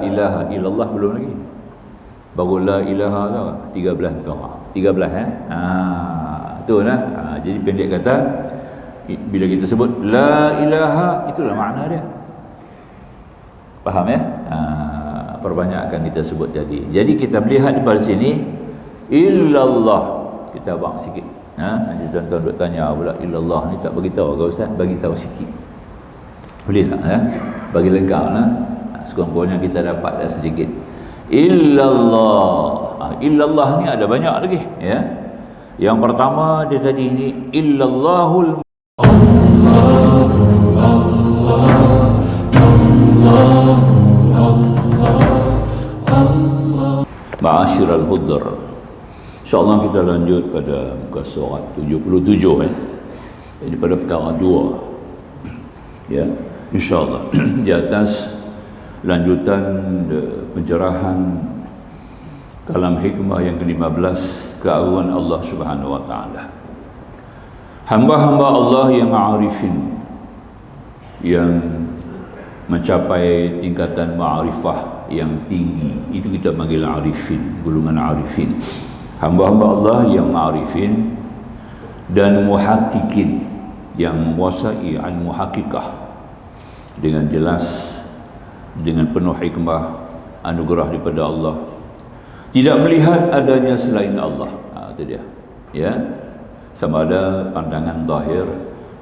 ilaha illallah belum lagi. Baru la ilaha tu 13 perkara. 13 tu lah. Jadi pendek kata, bila kita sebut la ilaha, itulah makna dia. Faham ya? Perbanyakkan kita sebut tadi. Jadi kita melihat di sini illallah. Kita abang sikit. Nanti tuan-tuan duk tanya pula illallah ni tak bagi tahu ke ustaz? Bagi tahu sikit. Boleh tak ya? Bagi lengkap lah. Sekurang-kurangnya kita dapat dah sedikit. Illallah. Illallah ni ada banyak lagi ya. Yang pertama dia tadi ni illallahul Ma'asyiral hudhur. InsyaAllah kita lanjut pada muka surat 77 Jadi pada perkara 2 ya, InsyaAllah di atas lanjutan pencerahan kalam hikmah yang ke-15, keagungan Allah Subhanahu wa taala. Hamba-hamba Allah yang arifin, yang mencapai tingkatan ma'rifah yang tinggi, itu kita panggil arifin, golongan arifin. Hamba-hamba Allah yang ma'rifin dan muhaqqiqin, yang menguasai al-muhaqqiqah dengan jelas, dengan penuh hikmah anugerah daripada Allah, tidak melihat adanya selain Allah. Itu dia ya, sama ada pandangan zahir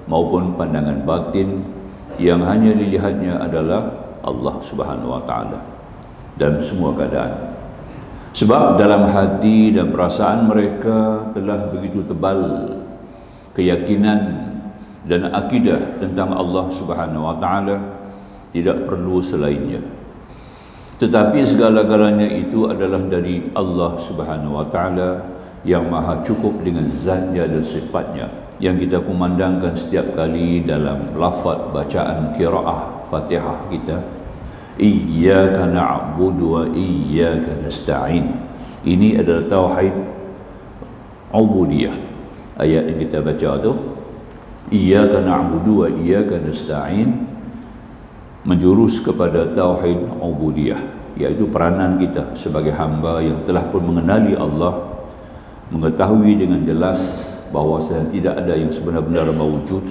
maupun pandangan batin, yang hanya dilihatnya adalah Allah Subhanahu wa taala dalam semua keadaan. Sebab dalam hati dan perasaan mereka telah begitu tebal keyakinan dan akidah tentang Allah Subhanahu wa taala, tidak perlu selainnya. Tetapi segala-galanya itu adalah dari Allah Subhanahu wa taala yang maha cukup dengan zatnya dan sifatnya, yang kita kumandangkan setiap kali dalam lafaz bacaan qiraah Fatihah kita, iyyaka na'budu wa iyyaka nasta'in. Ini adalah tauhid ubudiyah. Ayat yang kita baca tu, iyyaka na'budu wa iyyaka nasta'in, menjurus kepada tauhid ubudiyah, iaitu peranan kita sebagai hamba yang telah pun mengenali Allah, mengetahui dengan jelas bahawa tidak ada yang sebenar-benar mewujud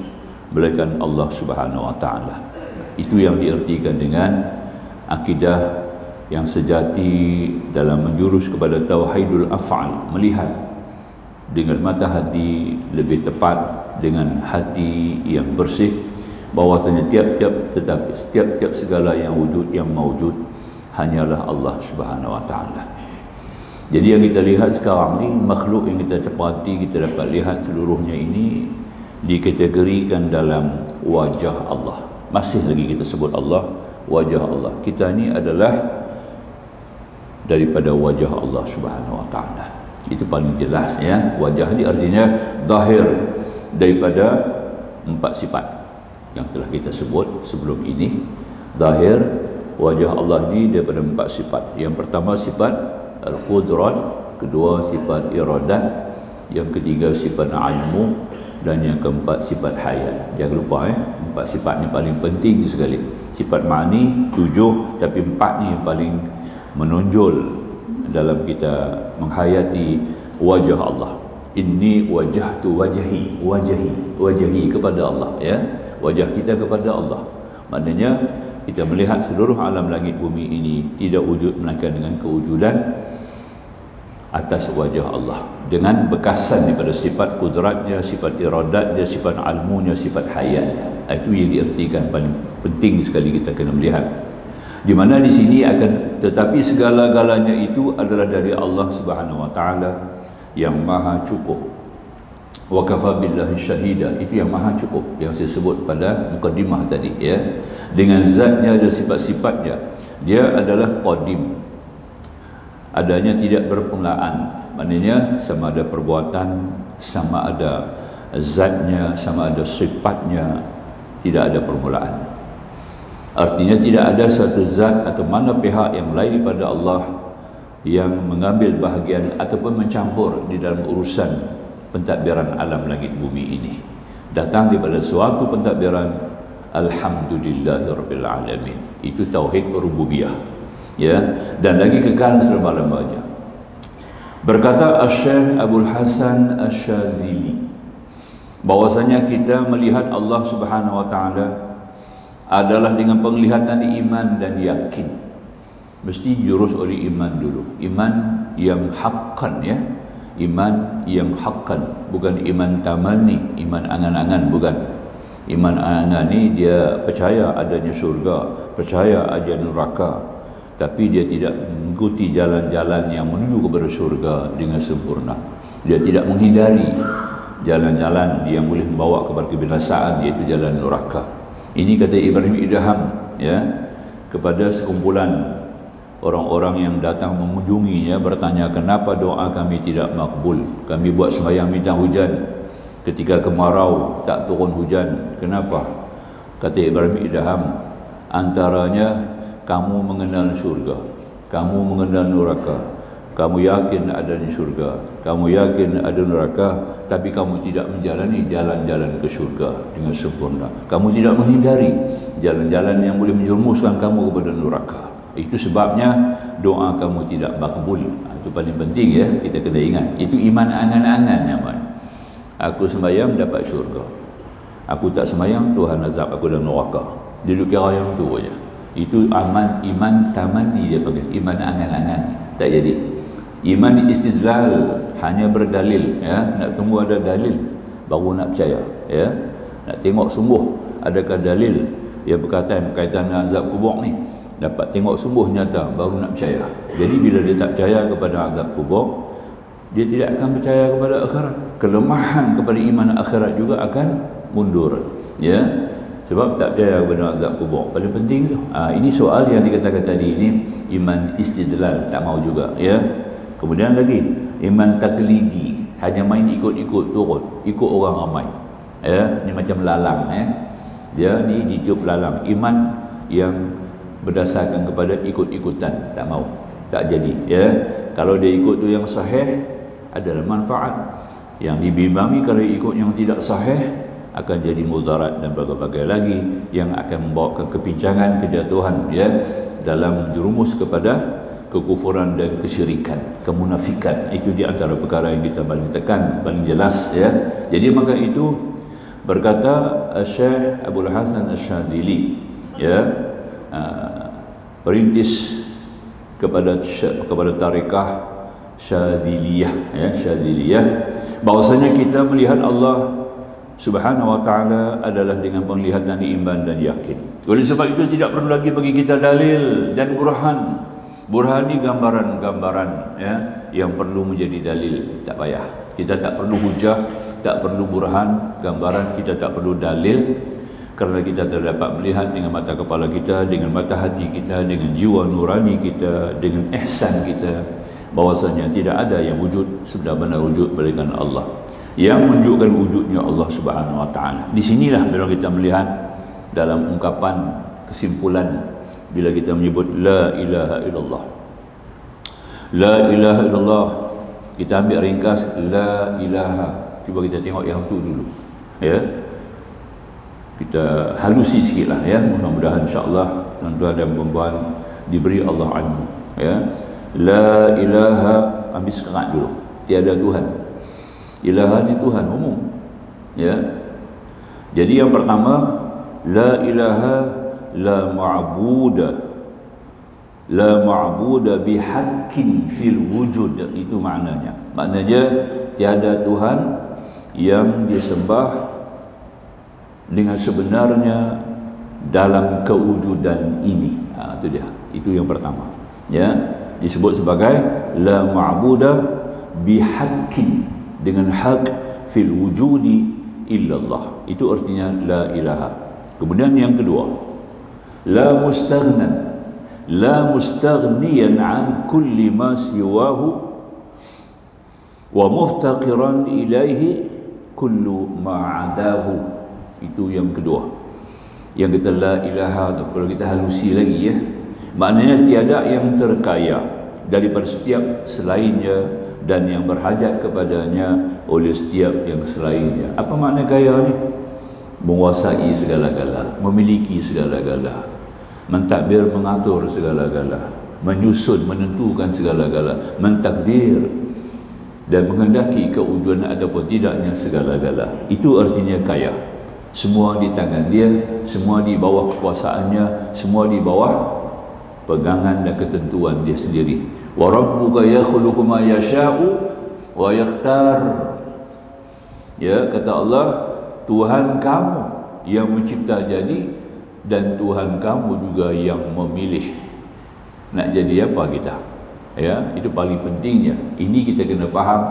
melainkan Allah Subhanahu wa taala. Itu yang diartikan dengan akidah yang sejati dalam menjurus kepada tauhidul af'al, melihat dengan mata hati, lebih tepat dengan hati yang bersih, bahwasanya setiap segala yang wujud, yang mawjud hanyalah Allah Subhanahu wa taala. Jadi yang kita lihat sekarang ni, makhluk yang kita cepati, kita dapat lihat seluruhnya ini dikategorikan dalam wajah Allah. Masih lagi kita sebut Allah, wajah Allah. Kita ni adalah daripada wajah Allah Subhanahu wa taala. Itu paling jelas ya. Wajah ni artinya zahir daripada 4 sifat yang telah kita sebut sebelum ini. Zahir wajah Allah ni daripada 4 sifat. Yang pertama sifat al-qudrat, kedua sifat iradat, yang ketiga sifat ilmu, dan yang keempat sifat hayat. Jangan lupa 4 sifat ni paling penting sekali. Sifat ma'ni 7, tapi 4 ni yang paling menonjol dalam kita menghayati wajah Allah. Inni wajahtu wajahi kepada Allah ya. Wajah kita kepada Allah. Maknanya kita melihat seluruh alam langit bumi ini tidak wujud melainkan dengan kewujudan atas wajah Allah, dengan bekasan daripada sifat kudratnya, sifat iradatnya, sifat ilmunya, sifat hayatnya. Itu yang diartikan paling penting sekali kita kena melihat. Di mana di sini akan, tetapi segala-galanya itu adalah dari Allah Subhanahu wa taala yang maha cukup. Wa kafa billahi syahida, itu yang maha cukup yang saya sebut pada mukadimah tadi ya. Dengan zatnya dan sifat-sifatnya, dia adalah qadim, adanya tidak berpermulaan. Maknanya sama ada perbuatan, sama ada zatnya, sama ada sifatnya, tidak ada permulaan. Artinya tidak ada satu zat atau mana pihak yang lain daripada Allah yang mengambil bahagian ataupun mencampur di dalam urusan pentadbiran alam langit bumi ini. Datang daripada suatu pentadbiran, alhamdulillahirabbil alamin. Itu tauhid rububiyah. ya, dan lagi kekal selama-lamanya. Berkata Asy-Syaikh Abdul Hasan Asy-Syadzili, bahwasanya kita melihat Allah Subhanahu wa taala adalah dengan penglihatan iman dan yakin. Mesti jurus oleh iman dulu. Iman yang haqqan, ya. Iman yang haqqan, bukan iman tamani, iman angan-angan, bukan. Iman angan ni dia percaya adanya syurga, percaya adanya neraka, tapi dia tidak mengikuti jalan-jalan yang menuju kepada syurga dengan sempurna. Dia tidak menghindari jalan-jalan yang boleh membawa kepada kebinasaan, iaitu jalan neraka. Ini kata Ibrahim Idham, ya, kepada sekumpulan orang-orang yang datang mengunjunginya, bertanya kenapa doa kami tidak makbul. Kami buat sembahyang minta hujan, ketika kemarau tak turun hujan. Kenapa? Kata Ibrahim Idham, antaranya kamu mengenal syurga, kamu mengenal neraka, kamu yakin adanya syurga, kamu yakin ada neraka, tapi kamu tidak menjalani jalan-jalan ke syurga dengan sempurna. Kamu tidak menghindari jalan-jalan yang boleh menjerumuskan kamu kepada neraka. Itu sebabnya doa kamu tidak makbul. Itu paling penting, ya, kita kena ingat. Itu iman angan-angan, nyaman. Aku sembahyang dapat syurga, aku tak sembahyang Tuhan azab aku dalam neraka. Dia duk kira yang tu aja. Itu iman tamani, dia panggil iman angan-angan. Tak jadi. Iman istidlal, hanya berdalil, ya, nak tunggu ada dalil baru nak percaya, ya. Nak tengok sungguh adakah dalil yang berkaitan dengan azab kubur ni, dapat tengok sungguh nyata baru nak percaya. Jadi bila dia tak percaya kepada azab kubur, dia tidak akan percaya kepada akhirat. Kelemahan kepada iman akhirat juga akan mundur, ya, sebab tak percaya kepada azab kubur. Paling penting tu. Ini soal yang dikatakan tadi, ini iman istidlal, tak mau juga, ya. Kemudian lagi iman taklidi, hanya main ikut-ikut turun, ikut orang ramai, ya. Ini macam lalang, ya. Dia ni ditiup lalang. Iman yang berdasarkan kepada ikut-ikutan, tak mau, tak jadi, ya. Kalau dia ikut tu yang sahih, adalah manfaat. Yang dibimbangi kalau ikut yang tidak sahih, akan jadi mudarat dan berbagai lagi yang akan membawakan kepincangan, kejatuhan, ya, dalam jerumus kepada kekufuran dan kesyirikan, kemunafikan. Itu di antara perkara yang kita paling tekan, paling jelas, ya. Jadi maka itu berkata Syekh Abdul Hasan Asy-Syadzili, ya, perintis kepada tarekah Syadziliyah, ya, Syadziliyah, bahwasanya kita melihat Allah Subhanahu wa taala adalah dengan penglihatan iman dan yakin. Oleh sebab itu tidak perlu lagi bagi kita dalil dan burhan. Burhan ni gambaran-gambaran, ya, yang perlu menjadi dalil. Tak payah. Kita tak perlu hujah, tak perlu burhan, gambaran, kita tak perlu dalil, kerana kita dapat melihat dengan mata kepala kita, dengan mata hati kita, dengan jiwa nurani kita, dengan ihsan kita, bahwasanya tidak ada yang wujud sebenar-benar wujud melainkan Allah. Yang menunjukkan wujudnya Allah Subhanahu wa taala. Di sinilah bila kita melihat dalam ungkapan kesimpulan, bila kita menyebut la ilaha illallah, la ilaha illallah, kita ambil ringkas la ilaha. Cuba kita tengok yang tu dulu, ya, kita halusi sikit lah, ya. Mudah-mudahan insyaAllah tuan-tuan dan puan-puan diberi Allah ilmu, ya. La ilaha, ambil sekerat dulu, tiada Tuhan. Ilaha ni Tuhan umum, ya. Jadi yang pertama, la ilaha la ma'buda, la ma'buda bihaqqin fil wujud. Itu maknanya. Maknanya tiada Tuhan yang disembah dengan sebenarnya dalam kewujudan ini. Itu dia. Itu yang pertama, ya. Disebut sebagai la ma'buda bihaqqin, dengan hak fil wujudi illallah. Itu artinya la ilaha. Kemudian yang kedua, la mustaghnan, la mustaghniyan an kulli ma siwahu wa muftaqiran ilaihi kullu ma adahu. Itu yang kedua. Yang kita la ilaha tu, kalau kita halusi lagi, ya, maknanya tiada yang terkaya daripada setiap selainnya dan yang berhajat kepadanya oleh setiap yang selainnya. Apa makna kaya ni? Menguasai segala-gala, memiliki segala-gala, mentadbir, mengatur segala-gala, menyusun, menentukan segala-gala, mentakdir dan menghendaki kewujudan ataupun tidaknya segala-gala. Itu artinya kaya. Semua di tangan dia, semua di bawah kekuasaannya, semua di bawah pegangan dan ketentuan dia sendiri. Wa rabbuka yakhluqu ma yasha'u wa yakhtar. Ya, kata Allah, Tuhan kamu yang mencipta jadi dan Tuhan kamu juga yang memilih nak jadi apa kita. Ya, itu paling pentingnya. Ini kita kena faham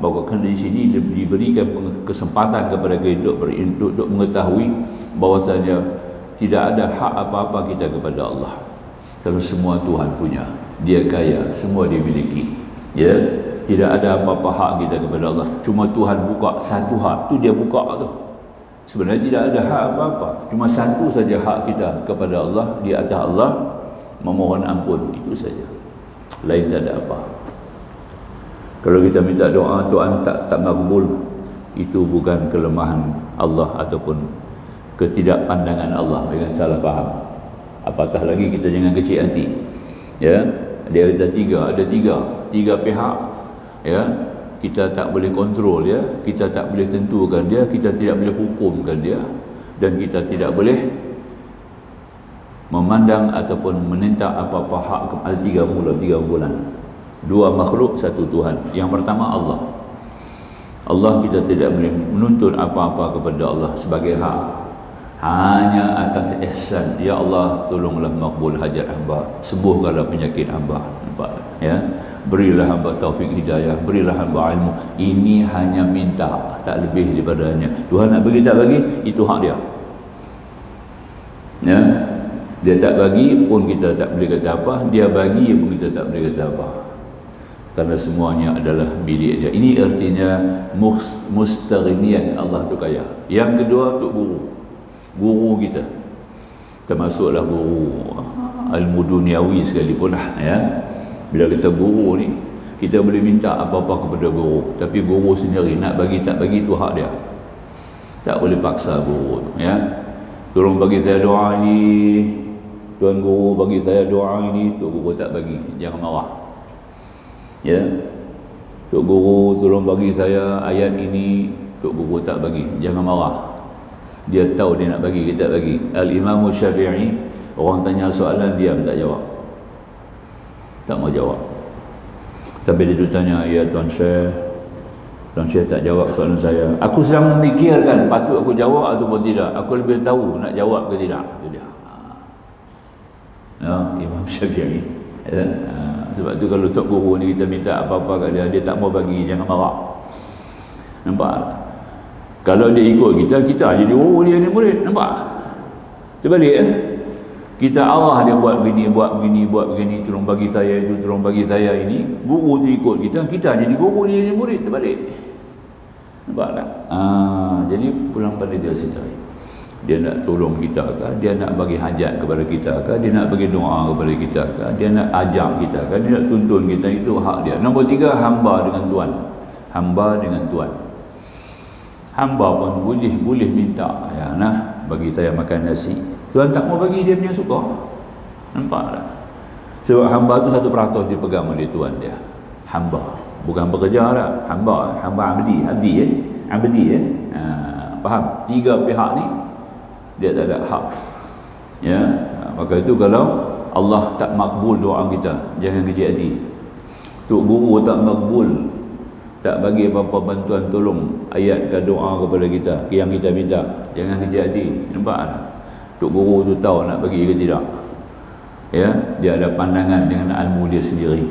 bahawa di sini diberikan kesempatan kepada kita untuk mengetahui bahawasanya tidak ada hak apa-apa kita kepada Allah. Kalau semua Tuhan punya, dia kaya, semua dia miliki. Ya, tidak ada apa-apa hak kita kepada Allah. Cuma Tuhan buka satu hak, tu dia buka tu. Sebenarnya tidak ada hak apa-apa. Cuma satu saja hak kita kepada Allah, di atas Allah memohon ampun, itu saja. Lain tak ada apa. Kalau kita minta doa Tuhan tak makbul, itu bukan kelemahan Allah ataupun ketidakpandangan Allah. Jangan salah faham. Apatah lagi kita jangan kecil hati. Ya, dia ada tiga pihak. Ya, kita tak boleh kontrol dia, kita tak boleh tentukan dia, kita tidak boleh hukumkan dia, dan kita tidak boleh memandang ataupun meminta apa-apa hak kepada tiga bulan. Dua makhluk, satu Tuhan. Yang pertama Allah. Allah kita tidak boleh menuntut apa-apa kepada Allah sebagai hak. Hanya atas ihsan. Ya Allah, tolonglah makbul hajat hamba, sembuhkanlah penyakit hamba. Nampak? Ya. Berilah hamba taufik hidayah, berilah hamba ilmu. Ini hanya minta, tak lebih daripadanya. Tuhan nak bagi tak bagi, itu hak dia. Ya. Dia tak bagi pun kita tak boleh kata apa, dia bagi pun kita tak boleh kata apa. Karena semuanya adalah milik dia. Ini artinya mustaghniyan, Allah tu kaya. Yang kedua untuk guru kita, termasuklah guru ilmu duniawi sekalipun lah, ya. Bila kita guru ni, kita boleh minta apa-apa kepada guru, tapi guru sendiri nak bagi tak bagi itu hak dia. Tak boleh paksa guru tu, ya. Tolong bagi saya doa ini, Tuan Guru bagi saya doa ini, Tok Guru tak bagi, jangan marah. Ya, Tok Guru tolong bagi saya ayat ini, Tok Guru tak bagi, jangan marah. Dia tahu dia nak bagi, kita tak bagi. Al-Imam Syafi'i, orang tanya soalan, diam, tak jawab, tak mau jawab. Tapi dia tanya, ya Tuan Syekh tak jawab soalan saya. Aku sedang memikirkan patut aku jawab ataupun tidak. Aku lebih tahu nak jawab ke tidak. Itu dia. Ya, Imam Syafi'i. Ya. Sebab tu kalau Tok Guru ni kita minta apa-apa kat dia, dia tak mau bagi, jangan marah. Nampak? Kalau dia ikut kita jadi guru, dia ni murid. Nampak? Terbalik, ya? Kita arah dia buat begini, tolong bagi saya itu, tolong bagi saya ini. Guru tu ikut kita jadi guru, dia jadi murid. Terbalik. Nampak tak? Jadi pulang pada dia sendiri. Dia nak tolong kita ke, dia nak bagi hajat kepada kita ke, dia nak bagi doa kepada kita ke, dia nak ajak kita ke, dia nak tuntun kita, itu hak dia. Nombor 3, hamba dengan Tuan. Hamba dengan Tuan. Hamba pun boleh minta, ya, nah, bagi saya makan nasi. Tuan tak mau bagi, dia punya suka. Nampak tak? Sebab hamba tu 1% dia pegang oleh Tuan dia. Hamba, bukan bekerja tak. Hamba abdi, faham? 3 pihak ni dia tak ada hak. Ya, maka itu kalau Allah tak makbul doa kita, jangan kecil hati. Tok Guru tak makbul, tak bagi apa-apa bantuan tolong ayat ke doa kepada kita yang kita minta, jangan kecil hati. Nampak tak? Tok Guru tu tahu nak bagi ke tidak. Ya, dia ada pandangan dengan ilmu dia sendiri.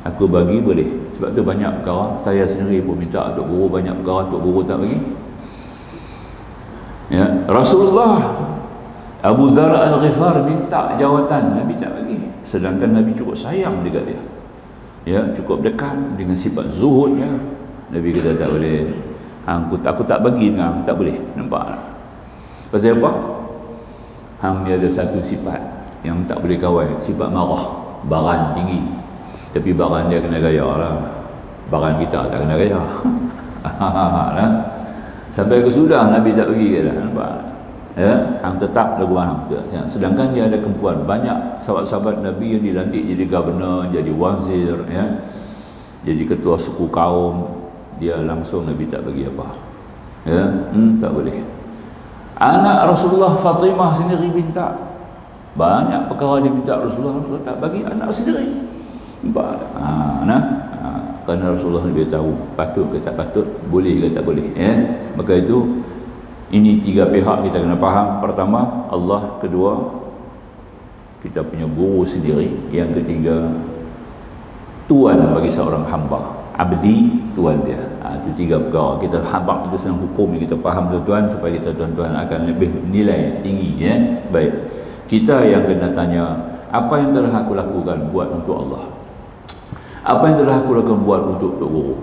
Aku bagi boleh. Sebab tu banyak perkara saya sendiri pun minta Tok Guru, banyak perkara Tok Guru tak bagi. Ya, Rasulullah Abu Dzar Al-Ghifar minta jawatan, Nabi tak bagi. Sedangkan Nabi cukup sayang dekat dia. Ya, cukup dekat dengan sifat zuhudnya. Nabi kata tak boleh. Aku tak bagi dengan tak boleh. Nampak tak? Pasal apa? Hang ni ada satu sifat yang tak boleh kawal, sifat marah, baran tinggi. Tapi baran dia kena gaya lah. Baran kita tak kena gaya. Nah. Sampai ke sudah Nabi tak bagi dah. Nampak? ya, hang tetap lagu hang ya. Sedangkan dia ada kemampuan. Banyak sahabat-sahabat Nabi yang dilantik jadi governor, jadi wazir ya, jadi ketua suku kaum, dia langsung Nabi tak bagi apa ya, tak boleh. Anak Rasulullah Fatimah sendiri minta, banyak perkara dia minta Rasulullah tak bagi anak sendiri. Kerana Rasulullah lebih tahu patut ke tak patut, boleh ke tak boleh ya. Maka itu ini tiga pihak kita kena faham. Pertama Allah, kedua kita punya guru sendiri, yang ketiga tuan bagi seorang hamba, abdi tuan dia. Itu tiga perkara kita habaq, itu senang hukum yang kita faham tuan-tuan, supaya kita tuan-tuan akan lebih nilai tinggi ya. Baik, kita yang kena tanya, apa yang telah aku lakukan buat untuk Allah, apa yang telah aku lakukan buat untuk Tok Guru,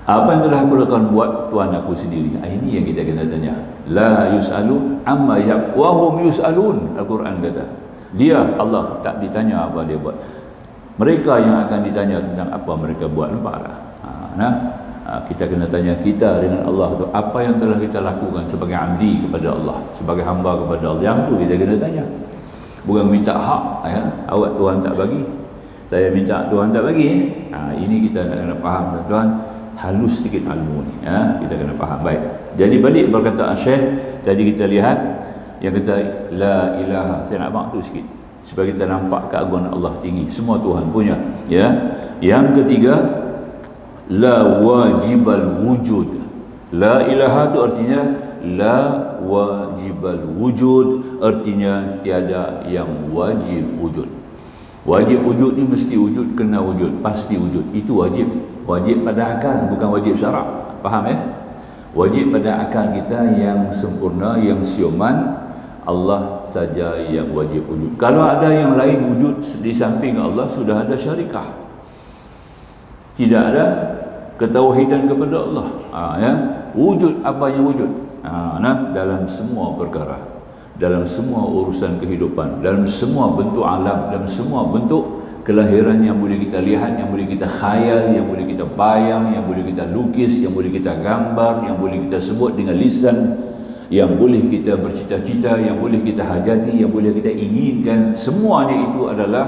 apa yang telah aku lakukan buat tuan aku sendiri. Ini yang kita kena tanya. La yus'alu amma wa hum yus'alun. Al-Quran kata, dia Allah tak ditanya apa dia buat, mereka yang akan ditanya tentang apa mereka buat. Nampak tak? Kita kena tanya kita dengan Allah tu, apa yang telah kita lakukan sebagai abdi kepada Allah, sebagai hamba kepada Allah. Yang tu kita kena tanya. Bukan minta hak ya, awak Tuhan tak bagi, saya minta Tuhan tak bagi. Ini kita nak kena faham tuan-tuan, halus sedikit ilmu ni ya, kita kena faham. Baik, jadi balik perkataan Syekh tadi, kita lihat yang kata la ilaha, saya nak bang tu sikit supaya kita nampak keagungan Allah tinggi, semua Tuhan punya ya. Yang ketiga, la wajibal wujud. La ilaha tu artinya la wajibal wujud, artinya tiada yang wajib wujud. Wajib wujud ni mesti wujud, kena wujud, pasti wujud, itu wajib. Wajib pada akal, bukan wajib syarak. Faham ya? Wajib pada akal kita yang sempurna, yang siuman, Allah saja yang wajib wujud. Kalau ada yang lain wujud di samping Allah, sudah ada syarikah, tidak ada ketauhidan kepada Allah ya. Wujud apa yang wujud dalam semua perkara, dalam semua urusan kehidupan, dalam semua bentuk alam, dalam semua bentuk kelahiran yang boleh kita lihat, yang boleh kita khayal, yang boleh kita bayang, yang boleh kita lukis, yang boleh kita gambar, yang boleh kita sebut dengan lisan, yang boleh kita bercita-cita, yang boleh kita hajati, yang boleh kita inginkan. Semuanya itu adalah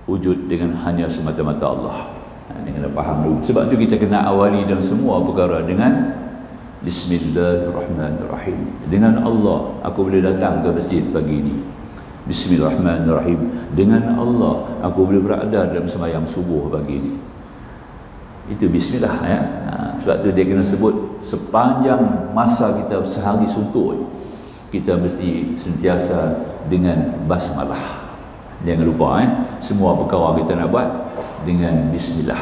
wujud dengan hanya semata-mata Allah. Ini kena faham dulu. Sebab tu kita kena awali dalam semua perkara dengan Bismillahirrahmanirrahim. Dengan Allah aku boleh datang ke masjid pagi ini. Bismillahirrahmanirrahim. Dengan Allah aku boleh berada dalam sembahyang subuh pagi ini. Itu bismillah ya. Sebab tu dia kena sebut sepanjang masa kita sehari suntuk, kita mesti sentiasa dengan basmalah. Jangan lupa semua perkara kita nak buat dengan bismillah.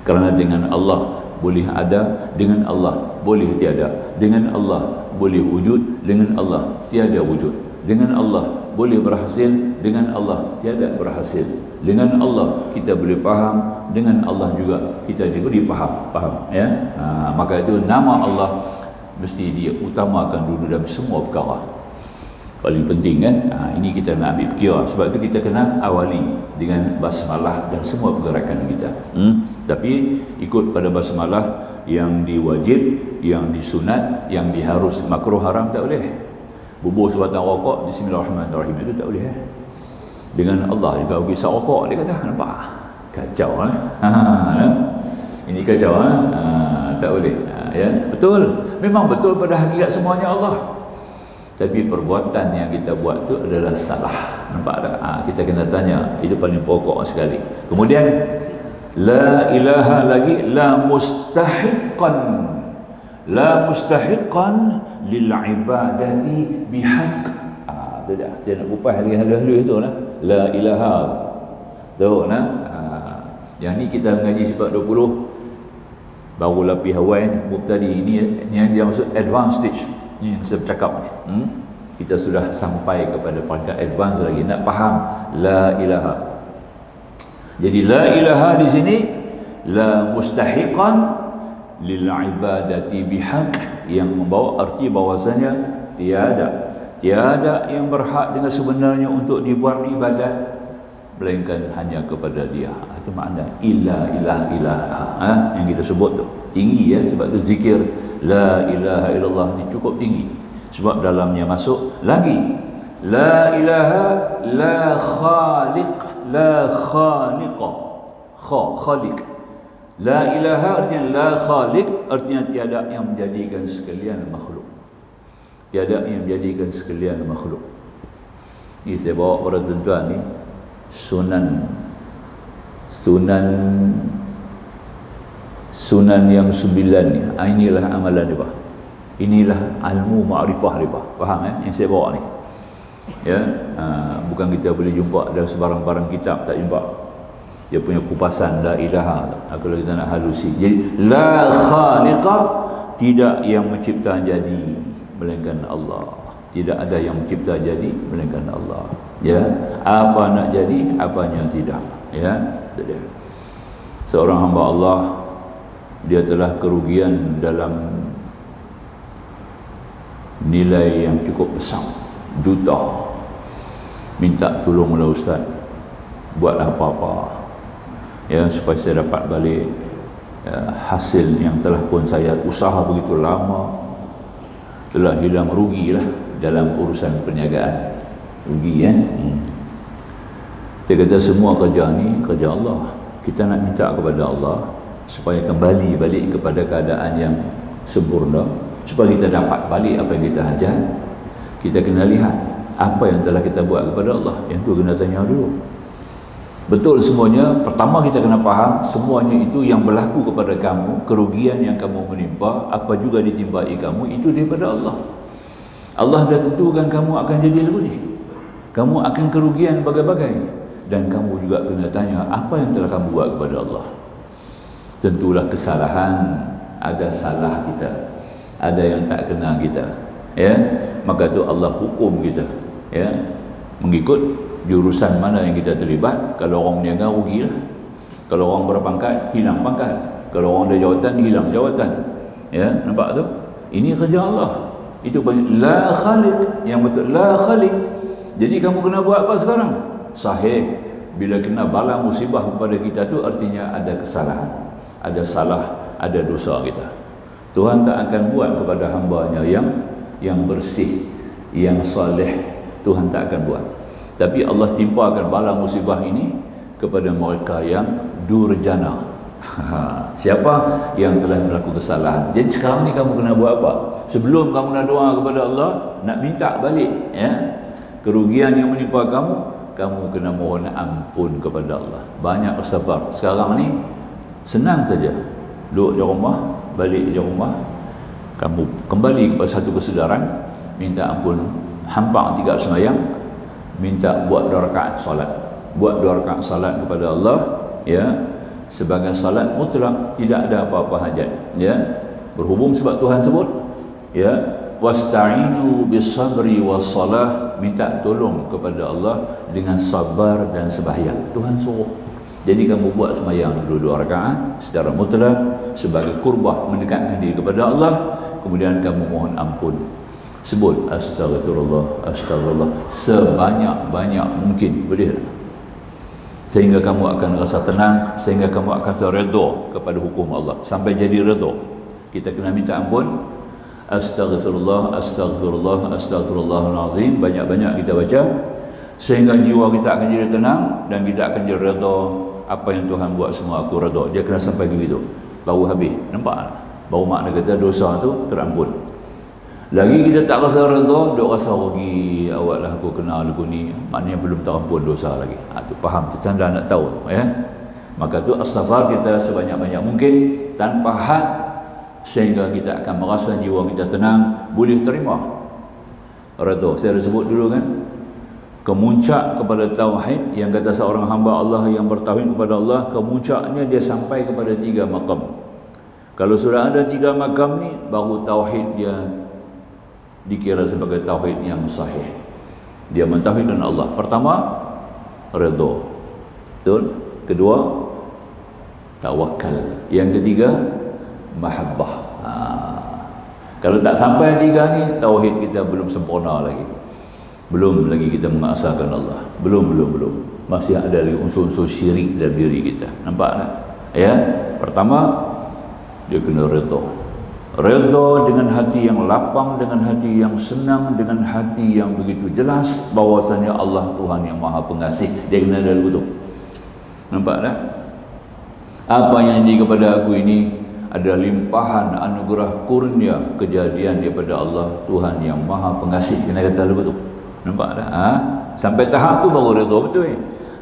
Kerana dengan Allah boleh ada, dengan Allah boleh tiada, dengan Allah boleh wujud, dengan Allah tiada wujud, dengan Allah boleh berhasil, dengan Allah tiada berhasil, dengan Allah kita boleh faham, dengan Allah juga kita diberi faham ya. Maka itu nama Allah mesti dia utamakan dulu dalam semua perkara. Paling penting kan. Ini kita nak ambil kira. Sebab itu kita kena awali dengan basmalah dan semua pergerakan kita. Tapi ikut pada basmalah yang diwajib, yang disunat, yang diharus, makruh haram tak boleh. Bubuh sebatang rokok Bismillahirrahmanirrahim itu tak boleh. Dengan Allah juga kisah rokok, dia kata nampak kacau ini kacau tak boleh ya. Betul, memang betul pada hakikat semuanya Allah, tapi perbuatan yang kita buat tu adalah salah. Nampak tak? Kita kena tanya, itu paling pokok sekali. Kemudian la ilaha lagi, la mustahiqan, la mustahiqan lil ibadati bihaq. Tu dah dia nak kupas lagi halus-halus tu lah. La ilaha tu nah. Yang ni kita mengaji sifat 20 baru lapis awal ni, mubtadi ni yang dia maksud advanced stage. Ini yang saya bercakap ni. Kita sudah sampai kepada peringkat advance lagi, nak faham la ilaha. Jadi la ilaha di sini la mustahiqan lil ibadati bihaq, yang membawa arti bahwasanya tiada yang berhak dengan sebenarnya untuk dibuat ibadat melainkan hanya kepada Dia. Itu makna ilah yang kita sebut tu tinggi ya. Sebab tu zikir la ilaha illallah ni cukup tinggi. Sebab dalamnya masuk lagi la ilaha la khaliq la khaliqa. Khaliq. La ilaha artinya la khaliq, artinya tiada yang menjadikan sekalian makhluk. Tiada yang menjadikan sekalian makhluk. Ini saya bawa para tuan-tuan ni sunan yang 9 ni. Inilah amalan dia. Inilah ilmu ma'rifah dia. Faham yang saya bawa ni? Ya, bukan kita boleh jumpa dalam sebarang-barang kitab, tak jumpa. Dia punya kupasan la ilaha. Kalau kita nak halusi. Jadi la khaliqa, tidak yang mencipta jadi melainkan Allah. Tidak ada yang mencipta jadi melainkan Allah. Ya, apa nak jadi, apanya tidak. Ya, itu dia. Seorang hamba Allah, dia telah kerugian dalam nilai yang cukup besar, juta. Minta tolonglah ustaz, buatlah apa-apa ya, supaya saya dapat balik hasil yang telah pun saya usaha begitu lama, telah hilang, rugilah dalam urusan perniagaan, rugi ya. Saya kata semua kerja ni kerja Allah. Kita nak minta kepada Allah supaya kembali balik kepada keadaan yang sempurna, supaya kita dapat balik apa yang kita hajar. Kita kena lihat apa yang telah kita buat kepada Allah. Yang tu kena tanya dulu. Betul semuanya. Pertama kita kena faham semuanya itu yang berlaku kepada kamu, kerugian yang kamu menimpa, apa juga ditimpai kamu, itu daripada Allah. Allah dah tentukan kamu akan jadi lagu ni. Kamu akan kerugian bagai-bagai, dan kamu juga kena tanya apa yang telah kamu buat kepada Allah. Tentulah kesalahan, ada salah kita, ada yang tak kena kita, ya. Maka tu Allah hukum kita, ya, mengikut jurusan mana yang kita terlibat. Kalau orang berniaga, rugilah. Kalau orang berpangkat, hilang pangkat. Kalau orang ada jawatan, hilang jawatan. Ya, nampak tu? Ini kerja Allah. Itu banyak la khaliq, yang betul la khaliq. Jadi kamu kena buat apa sekarang? Sahih. Bila kena bala musibah kepada kita tu, artinya ada kesalahan, ada salah, ada dosa kita. Tuhan tak akan buat kepada hamba-Nya yang bersih, yang saleh. Tuhan tak akan buat. Tapi Allah timpakan bala musibah ini kepada mereka yang durjana. Siapa yang telah melakukan kesalahan. Jadi sekarang ni kamu kena buat apa? Sebelum kamu nak doa kepada Allah, nak minta balik, ya, kerugian yang menimpa kamu, kamu kena mohon ampun kepada Allah. Banyak sabar. Sekarang ni senang saja. Duduk di rumah, balik di rumah, kamu kembali kepada satu kesedaran, minta ampun, hampang 3 sembahyang, minta buat 2 rakaat solat. Buat 2 rakaat solat kepada Allah, ya, sebagai salat mutlak, tidak ada apa-apa hajat, ya. Berhubung sebab Tuhan sebut, ya, wasta'inu bisabri wassalah, minta tolong kepada Allah dengan sabar dan sembahyang. Tuhan suruh. Jadi kamu buat sembahyang dulu 2 rakaat secara mutlak sebagai kurbah mendekatkan diri kepada Allah, kemudian kamu mohon ampun. Sebut astagfirullah, astagfirullah sebanyak-banyak mungkin, boleh tak? Sehingga kamu akan rasa tenang, sehingga kamu akan redha kepada hukum Allah, sampai jadi redha. Kita kena minta ampun. Astagfirullah, astagfirullah, astagfirullahalazim, banyak-banyak kita baca, sehingga jiwa kita akan jadi tenang dan kita akan jadi redha. Apa yang Tuhan buat semua aku redha. Dia kena sampai begitu, baru habis. Nampak? Baru makna kata dosa tu terampun. Lagi kita tak rasa redha, duk rasa rugi, awaklah aku kenal lagu ni, maknanya belum terampun dosa lagi. Tu faham, tu tanda nak tahu, ya. Maka tu astaghfar kita sebanyak-banyak mungkin tanpa had, sehingga kita akan merasa jiwa kita tenang, boleh terima redha. Saya dah sebut dulu kan, kemuncak kepada tauhid yang kata seorang hamba Allah yang bertauhid kepada Allah, kemuncaknya dia sampai kepada 3 makam. Kalau sudah ada 3 makam ni, baru tauhid dia dikira sebagai tauhid yang sahih. Dia mentauhidkan Allah. Pertama, redha. Betul? Kedua, tawakal. Yang ketiga, mahabbah. Kalau tak sampai 3 ni, tauhid kita belum sempurna lagi. Belum lagi kita mengesahkan Allah. Belum. Masih ada lagi unsur-unsur syirik dalam diri kita. Nampak tak? Ya. Pertama, dia kena redha. Redha dengan hati yang lapang, dengan hati yang senang, dengan hati yang begitu jelas bahwasanya Allah Tuhan yang Maha Pengasih. Dia kena ada dulu tu. Nampak tak? Apa yang jadi kepada aku ini adalah limpahan anugerah kurnia kejadian daripada Allah Tuhan yang Maha Pengasih. Kena kata dulu tu. Nampak tak? Sampai tahap tu baru redha betul.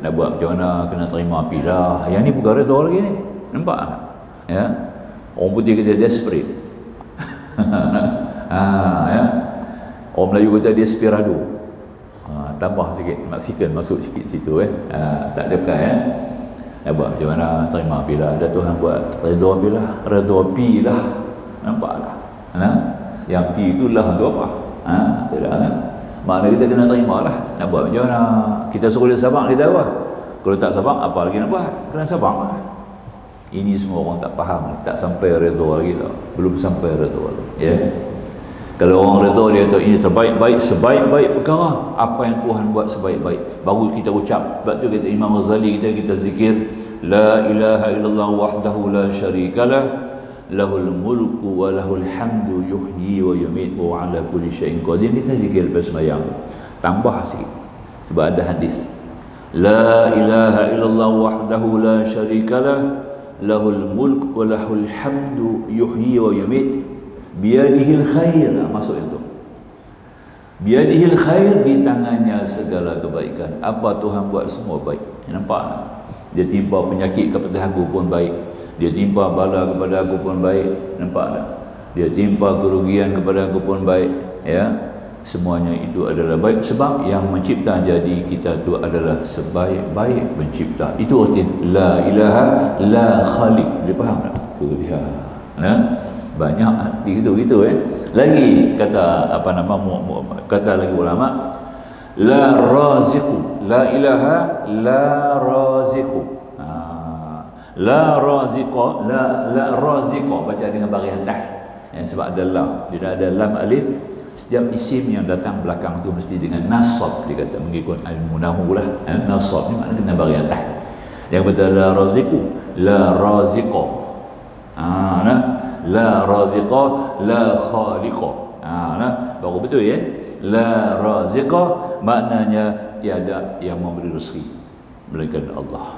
Nak buat macam mana, kena terima apilah. Yang ni bukan redha lagi ni. Nampak tak? Ya. Orang putih kata desperate. Ya. Orang Melayu kata desperado. Tambah sikit, Mexican masuk sikit situ tak ada bukan nak buat macam mana, terima apilah. Ada Tuhan buat redha apilah, redha apilah. Nampak tak? Yang pi itulah tu apa? Tidak kan? Makna kita kena terima lah. Nak buat macam mana? Kita suruh dia sabar, kita apa? Kalau tak sabar, apa lagi nak buat? Kena sabar lah. Ini semua orang tak faham, tak sampai redha lagi tau. Belum sampai redha lagi. Ya. Kalau orang redha dia tahu ini terbaik-baik, sebaik-baik perkara. Apa yang Tuhan buat sebaik-baik, baru kita ucap. Sebab tu kata Imam Ghazali, kita zikir la ilaha illallah wahdahu la syarikalah, lahul mulku wa lahul hamdu yuhyi wa yumiit wa ala kulli syai'in qadir. Kita zikir lepas sembahyang. Tambah sikit. Sebab ada hadis. La ilaha illallah wahdahu la syarikalah, lahul mulk wa lahul hamdu yuhyi wa yumiit biyadihil khair. Masuk itu. Biyadihil khair, di tangannya segala kebaikan. Apa Tuhan buat semua baik. Nampak? Dia timpa penyakit kepada aku pun baik. Dia timpa bala kepada aku pun baik. Nampak tak? Dia timpa kerugian kepada aku pun baik. Ya. Semuanya itu adalah baik sebab yang mencipta jadi kita itu adalah sebaik-baik pencipta. Itu arti la ilaha la khaliq. Dia faham tak? Dia. Banyak arti gitu Lagi kata kata lagi ulama, la raziqu, la ilaha la raziqu. La raziqa, la raziqa baca dengan baris atas. Sebab ada lam, bila ada lam alif, setiap isim yang datang belakang tu mesti dengan nasab, dia kata mengikut ilmu nahwu lah. Nasab ni maknanya dengan baris atas. Yang kata la raziqu, la raziqa. La raziqa la khaliqa. Baru betul ya. La raziqa maknanya tiada yang memberi rezeki melainkan Allah.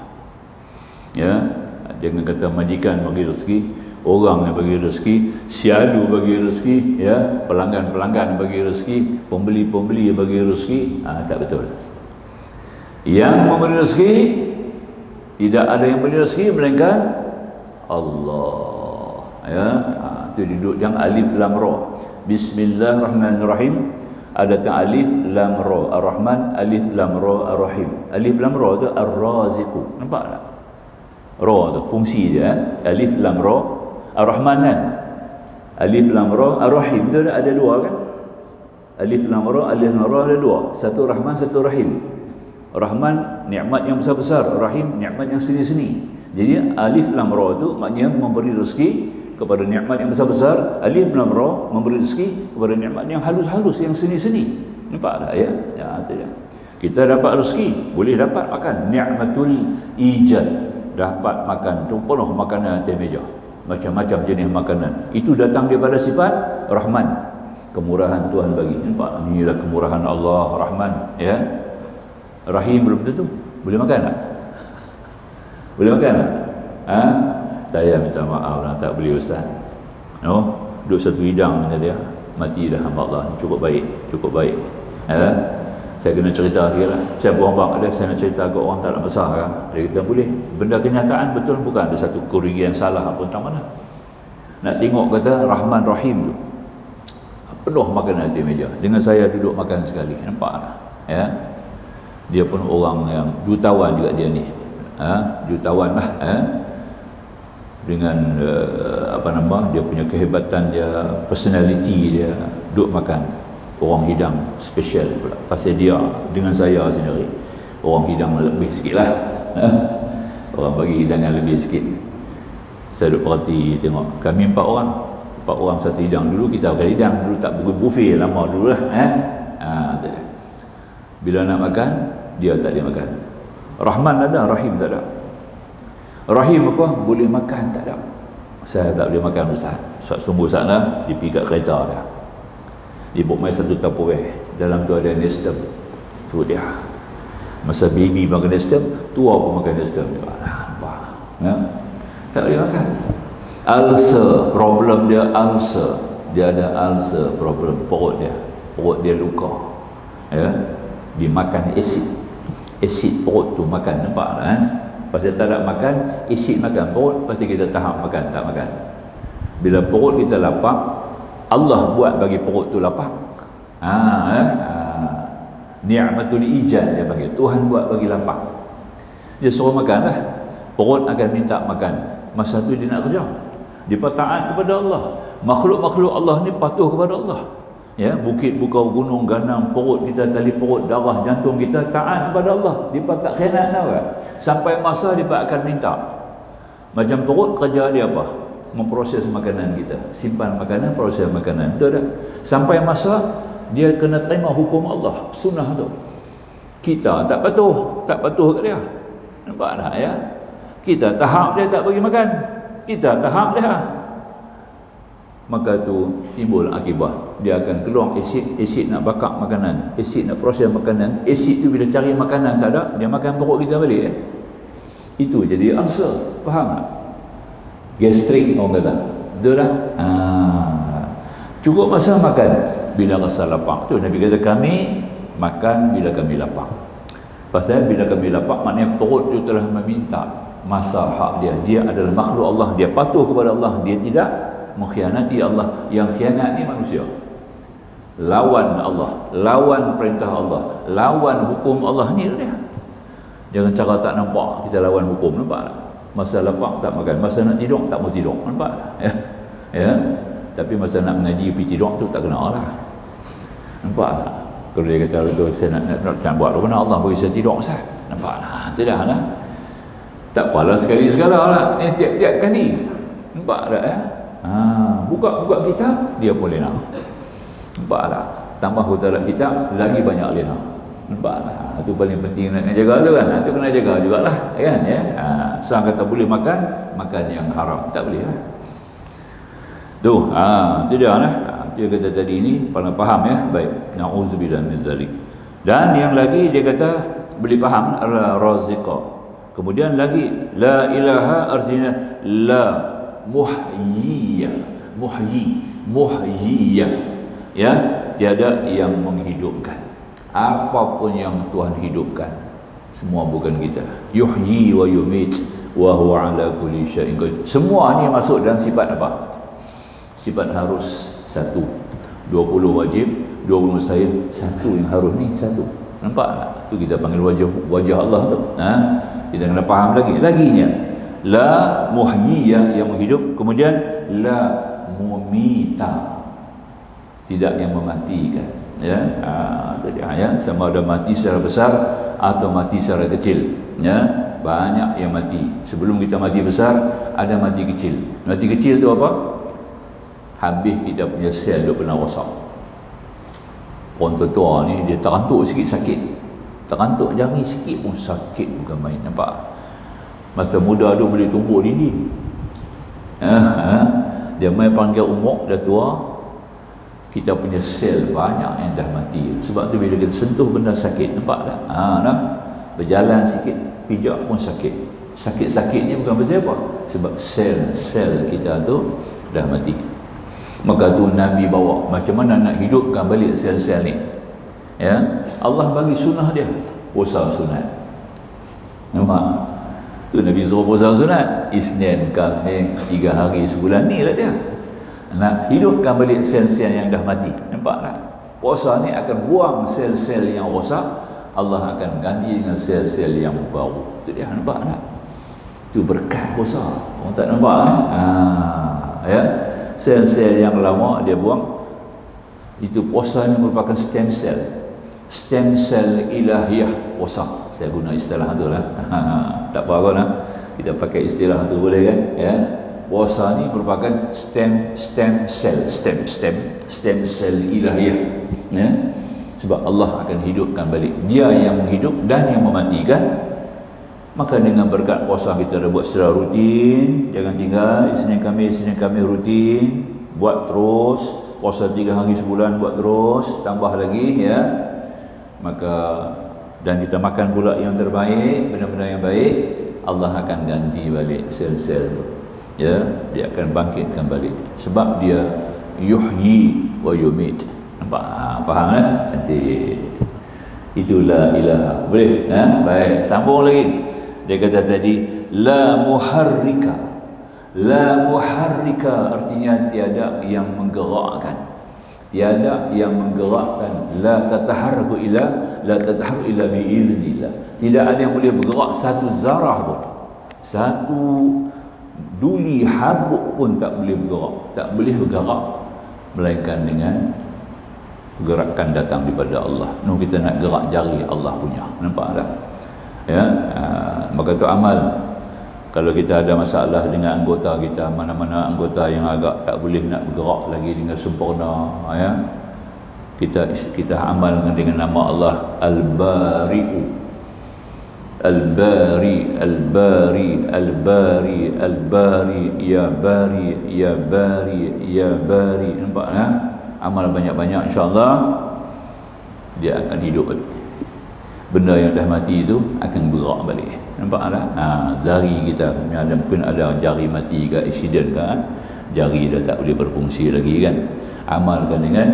Ya, jangan kata majikan bagi rezeki, orang yang bagi rezeki, siadu bagi rezeki, ya, pelanggan-pelanggan bagi rezeki, pembeli-pembeli bagi rezeki. Tak betul. Yang memberi rezeki, tidak ada yang memberi rezeki melainkan Allah. Ya, itu duduk yang alif lam ra. Bismillahirrahmanirrahim. Ada tak alif lam ra, Ar-Rahman, alif lam ra, Ar-Rahim. Alif lam ra tu Ar-Raziqu. Nampak tak? Ra tu fungsi dia. Alif lam ra, Ar-Rahman kan? Alif lam ra, Ar-Rahim tu ada dua kan? Alif lam ra, alif lam ra ada dua. Satu Rahman, satu Rahim. Rahman nikmat yang besar-besar, Rahim nikmat yang seni-seni. Jadi alif lam ra tu maknanya memberi rezeki kepada nikmat yang besar-besar. Alif lam ra memberi rezeki kepada nikmat yang halus-halus, yang seni-seni. Nampak tak ya? Ya, itu dia. Kita dapat rezeki, boleh dapat makan. Ni'matul ijad, dapat makan, tu penuh makanan atas meja. Macam-macam jenis makanan. Itu datang daripada sifat Rahman. Kemurahan Tuhan bagi. Nampak? Inilah kemurahan Allah, Rahman, ya. Rahim belum tentu. Boleh makan tak? Boleh makan tak? Saya minta maaf lah, tak boleh ustaz. Duduk satu hidang dengan dia, mati dah hamba Allah. Cukup baik, cukup baik. Saya kena cerita sikit lah. Saya buang-buang ada, saya nak cerita ke orang tak nak besar kan. Dia kata boleh. Benda kenyataan betul, bukan ada satu kerugian salah pun tak mana. Nak tengok kata Rahman Rahim tu penuh makanan di meja. Dengan saya duduk makan sekali. Nampak tak? Ya. Dia pun orang yang jutawan juga dia ni. Jutawan lah. Dengan dia punya kehebatan dia, personality dia, duduk makan. Orang hidang special pula. Pasal dia dengan saya sendiri, orang hidang lebih sikit lah. Orang bagi hidangan lebih sikit. Saya duduk perhati tengok. Kami 4 orang. 4 orang satu hidang. Dulu kita makan hidang. Dulu tak buffet lama dulu lah. Bila nak makan, dia tak boleh makan. Rahman ada, Rahim tak ada. Rahim apa? Boleh makan, tak ada. Saya tak boleh makan Ustaz. Ustaz tunggu sana, dia pergi kat kereta dia. Dia bawa mai satu tupperware. Dalam tu ada nestem. Tu dia. Masa baby makan nestem, tua pun makan nestem. Nampak? Ya? Tak boleh makan. Ulcer, problem dia ulcer. Dia ada ulcer, problem perut dia. Perut dia luka. Ya? Dia makan asid. Asid perut tu makan, nampak tak? Pasal tak nak makan, asid makan perut, pasal kita tahan makan, tak makan. Bila perut kita lapar, Allah buat bagi perut tu lapar. Ni'matul ijad dia panggil. Tuhan buat bagi lapar. Dia suruh makan lah. Perut akan minta makan. Masa tu dia nak kerja. Dia taat kepada Allah. Makhluk-makhluk Allah ni patuh kepada Allah. Ya, bukit, bukau, gunung, ganang, perut kita, tali perut, darah, jantung kita taat kepada Allah. Dia tak khianat dah. Sampai masa dia akan minta. Macam perut kerja dia apa? Memproses makanan kita. Simpan makanan, proses makanan. Betul tak? Sampai masa dia kena terima hukum Allah, sunnah tu. Kita tak patuh ke dia. Nampak tak ya? Kita tahap dia tak bagi makan. Kita tahap dia. Maka tu timbul akibat. Dia akan keluar asid nak bakar makanan, asid nak proses makanan. Asid tu bila cari makanan tak ada, dia makan perut kita balik. Itu jadi ulcer. Faham tak? Gastrik orang kata. Betul tak? Cukup masa makan bila rasa lapar. Tu Nabi kata kami makan bila kami lapar. Pasal bila kami lapar maknanya perut tu telah meminta masa hak dia. Dia adalah makhluk Allah, dia patuh kepada Allah, dia tidak mengkhianati Allah. Yang khianat ni manusia. Lawan Allah, lawan perintah Allah, lawan hukum Allah ni dia. Jangan cara tak nampak kita lawan hukum, nampak tak? Masa lapar tak makan, masa nak tidur tak mau tidur, nampak tak? Ya. Tapi masa nak mengaji pergi tidur tu tak kena lah. Nampak tak? Kalau dia kata tu saya nak buat apa, Allah bagi saya tidur sah. Nampak tak? Tidak lah. Tak apalah sekali-sekala lah. Ni tiap-tiap kali. Nampak tak ya? Buka kitab dia boleh nak. Nampak tak? Tambah hutalah kitab lagi banyak lena. Nampak tak? Itu paling penting nak jaga tu kan. Itu kena jaga jugalah kan ya. Sang kata boleh makan yang haram tak boleh lah. Tu, tu dia lah. Dia kata tadi ni pada faham ya. Baik. Na'udzubillah min zalik. Dan yang lagi dia kata boleh faham ar-raziqa. Kemudian lagi la ilaha artinya la muhyiyah. Muhyiyah. Ya, tiada yang menghidupkan. Apapun yang Tuhan hidupkan semua bukan kita. Yuhyi wa yumit wa huwa ala kulli syai'in qadir. Semua ni masuk dalam sifat apa? Sifat harus satu. 20 wajib, 20 mustahil, satu yang harus ni satu. Nampak tak? Tu kita panggil wajah Allah tu. Kita kena faham laginya. La muhyiyah yang menghidup, kemudian la mumita. Tidak yang mematikan. Ya. Tadi ya, sama ada mati secara besar atau mati secara kecil. Ya. Banyak yang mati. Sebelum kita mati besar, ada mati kecil. Mati kecil tu apa? Habis kita punya sel dia pernah rosak. Orang tua ni dia terantuk sikit sakit. Terantuk jari sikit pun sakit, bukan main. Nampak? Masa muda tu boleh tumbuk dinding. Dia main panggil umur dah tua, kita punya sel banyak yang dah mati. Sebab tu bila kita sentuh benda sakit, nampak tak? Berjalan sikit, pijak pun sakit. Sakit-sakitnya bukan pasal apa? Sebab sel kita tu dah mati. Maka tu Nabi bawa macam mana nak hidupkan balik sel-sel ni. Ya, Allah bagi sunnah dia, puasa sunat. Nampak? Tu Nabi suruh puasa sunat Isnin, Khamis, 3 hari sebulan ni lah dia. Nak hidupkan balik sel-sel yang dah mati. Nampak tak? Puasa ni akan buang sel-sel yang rosak, Allah akan ganti dengan sel-sel yang baru. Tu dia, nampak tak? Tu berkat puasa. Orang tak nampak ya. Sel-sel yang lama dia buang. Itu puasa ni merupakan stem cell ilahiyah puasa. Saya guna istilah tu lah. Tak apa lah, kita pakai istilah tu boleh kan ya. Puasa ni merupakan stem cell ilahiyah ya. Sebab Allah akan hidupkan balik. Dia yang menghidup dan yang mematikan. Maka dengan berkat puasa kita dah buat secara rutin, jangan tinggal Isnin Khamis rutin, buat terus, puasa 3 hari sebulan buat terus, tambah lagi ya. Maka dan kita makan pula yang terbaik, benda-benda yang baik, Allah akan ganti balik sel-sel tu. Ya, dia akan bangkitkan balik. Sebab dia yuhyi wa yumit. Nampak? Faham tak? Cantik. Itulah ilaha. Boleh? Baik, sambung lagi. Dia kata tadi la muharrika. La muharrika artinya tiada yang menggerakkan. Tiada yang menggerakkan. La tataharraku illa biiznillah. Tidak ada yang boleh bergerak satu zarah pun. Satu duli habuk pun tak boleh bergerak. Tak boleh bergerak melainkan dengan gerakan datang daripada Allah. Kita nak gerak jari Allah punya. Nampak tak? Ya, maka tu amal. Kalau kita ada masalah dengan anggota kita, mana-mana anggota yang agak tak boleh nak bergerak lagi dengan sempurna, ya, kita amal dengan nama Allah Al-Bari'u. Al-Bari, Al-Bari, Al-Bari, Al-Bari, Ya Bari, Ya Bari, Ya Bari. Nampak tak? Amal banyak-banyak, insya-Allah dia akan hidup. Benda yang dah mati itu akan bergerak balik. Nampak tak? Jari kita mungkin ada jari mati ke accident kan, jari dah tak boleh berfungsi lagi kan. Amalkan dengan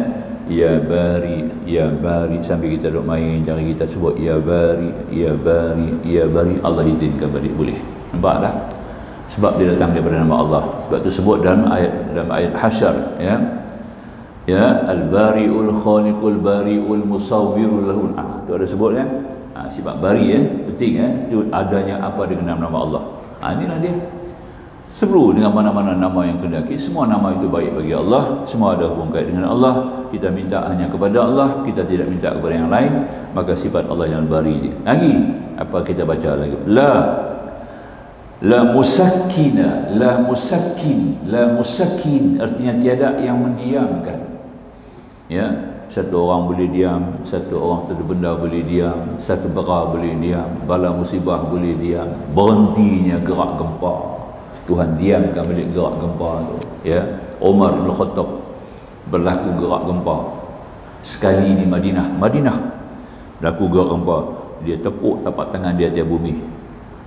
Ya Bari, Ya Bari, sambil kita duduk main jari kita sebut Ya Bari, Ya Bari, Ya Bari, Allah izinkan balik boleh. Nampak tak? Sebab dia datang daripada nama Allah. Sebab tu sebut dalam ayat Hasyr, ya. Ya, Al-Bari'ul Khaliqul Bari'ul Musawwirul Lahul. Tu ada sebut kan? Sifat bari penting itu adanya apa dengan nama Allah. Inilah dia. Seru dengan mana-mana nama yang kendaki, semua nama itu baik bagi Allah, semua ada hubungan kait dengan Allah. Kita minta hanya kepada Allah, kita tidak minta kepada yang lain, maka sifat Allah yang bari dia. Lagi apa kita baca lagi? La musakkina, la musakkin, la musakkin artinya tiada yang mendiamkan. Ya, satu orang boleh diam, satu orang, satu benda boleh diam, satu bera boleh diam, bala musibah boleh diam, berhentinya gerak gempa, Tuhan diamkan balik gerak gempa tu. Ya, Umar bin Khattab berlaku gerak gempa sekali di Madinah berlaku gerak gempa, dia tepuk tapak tangan dia atas bumi.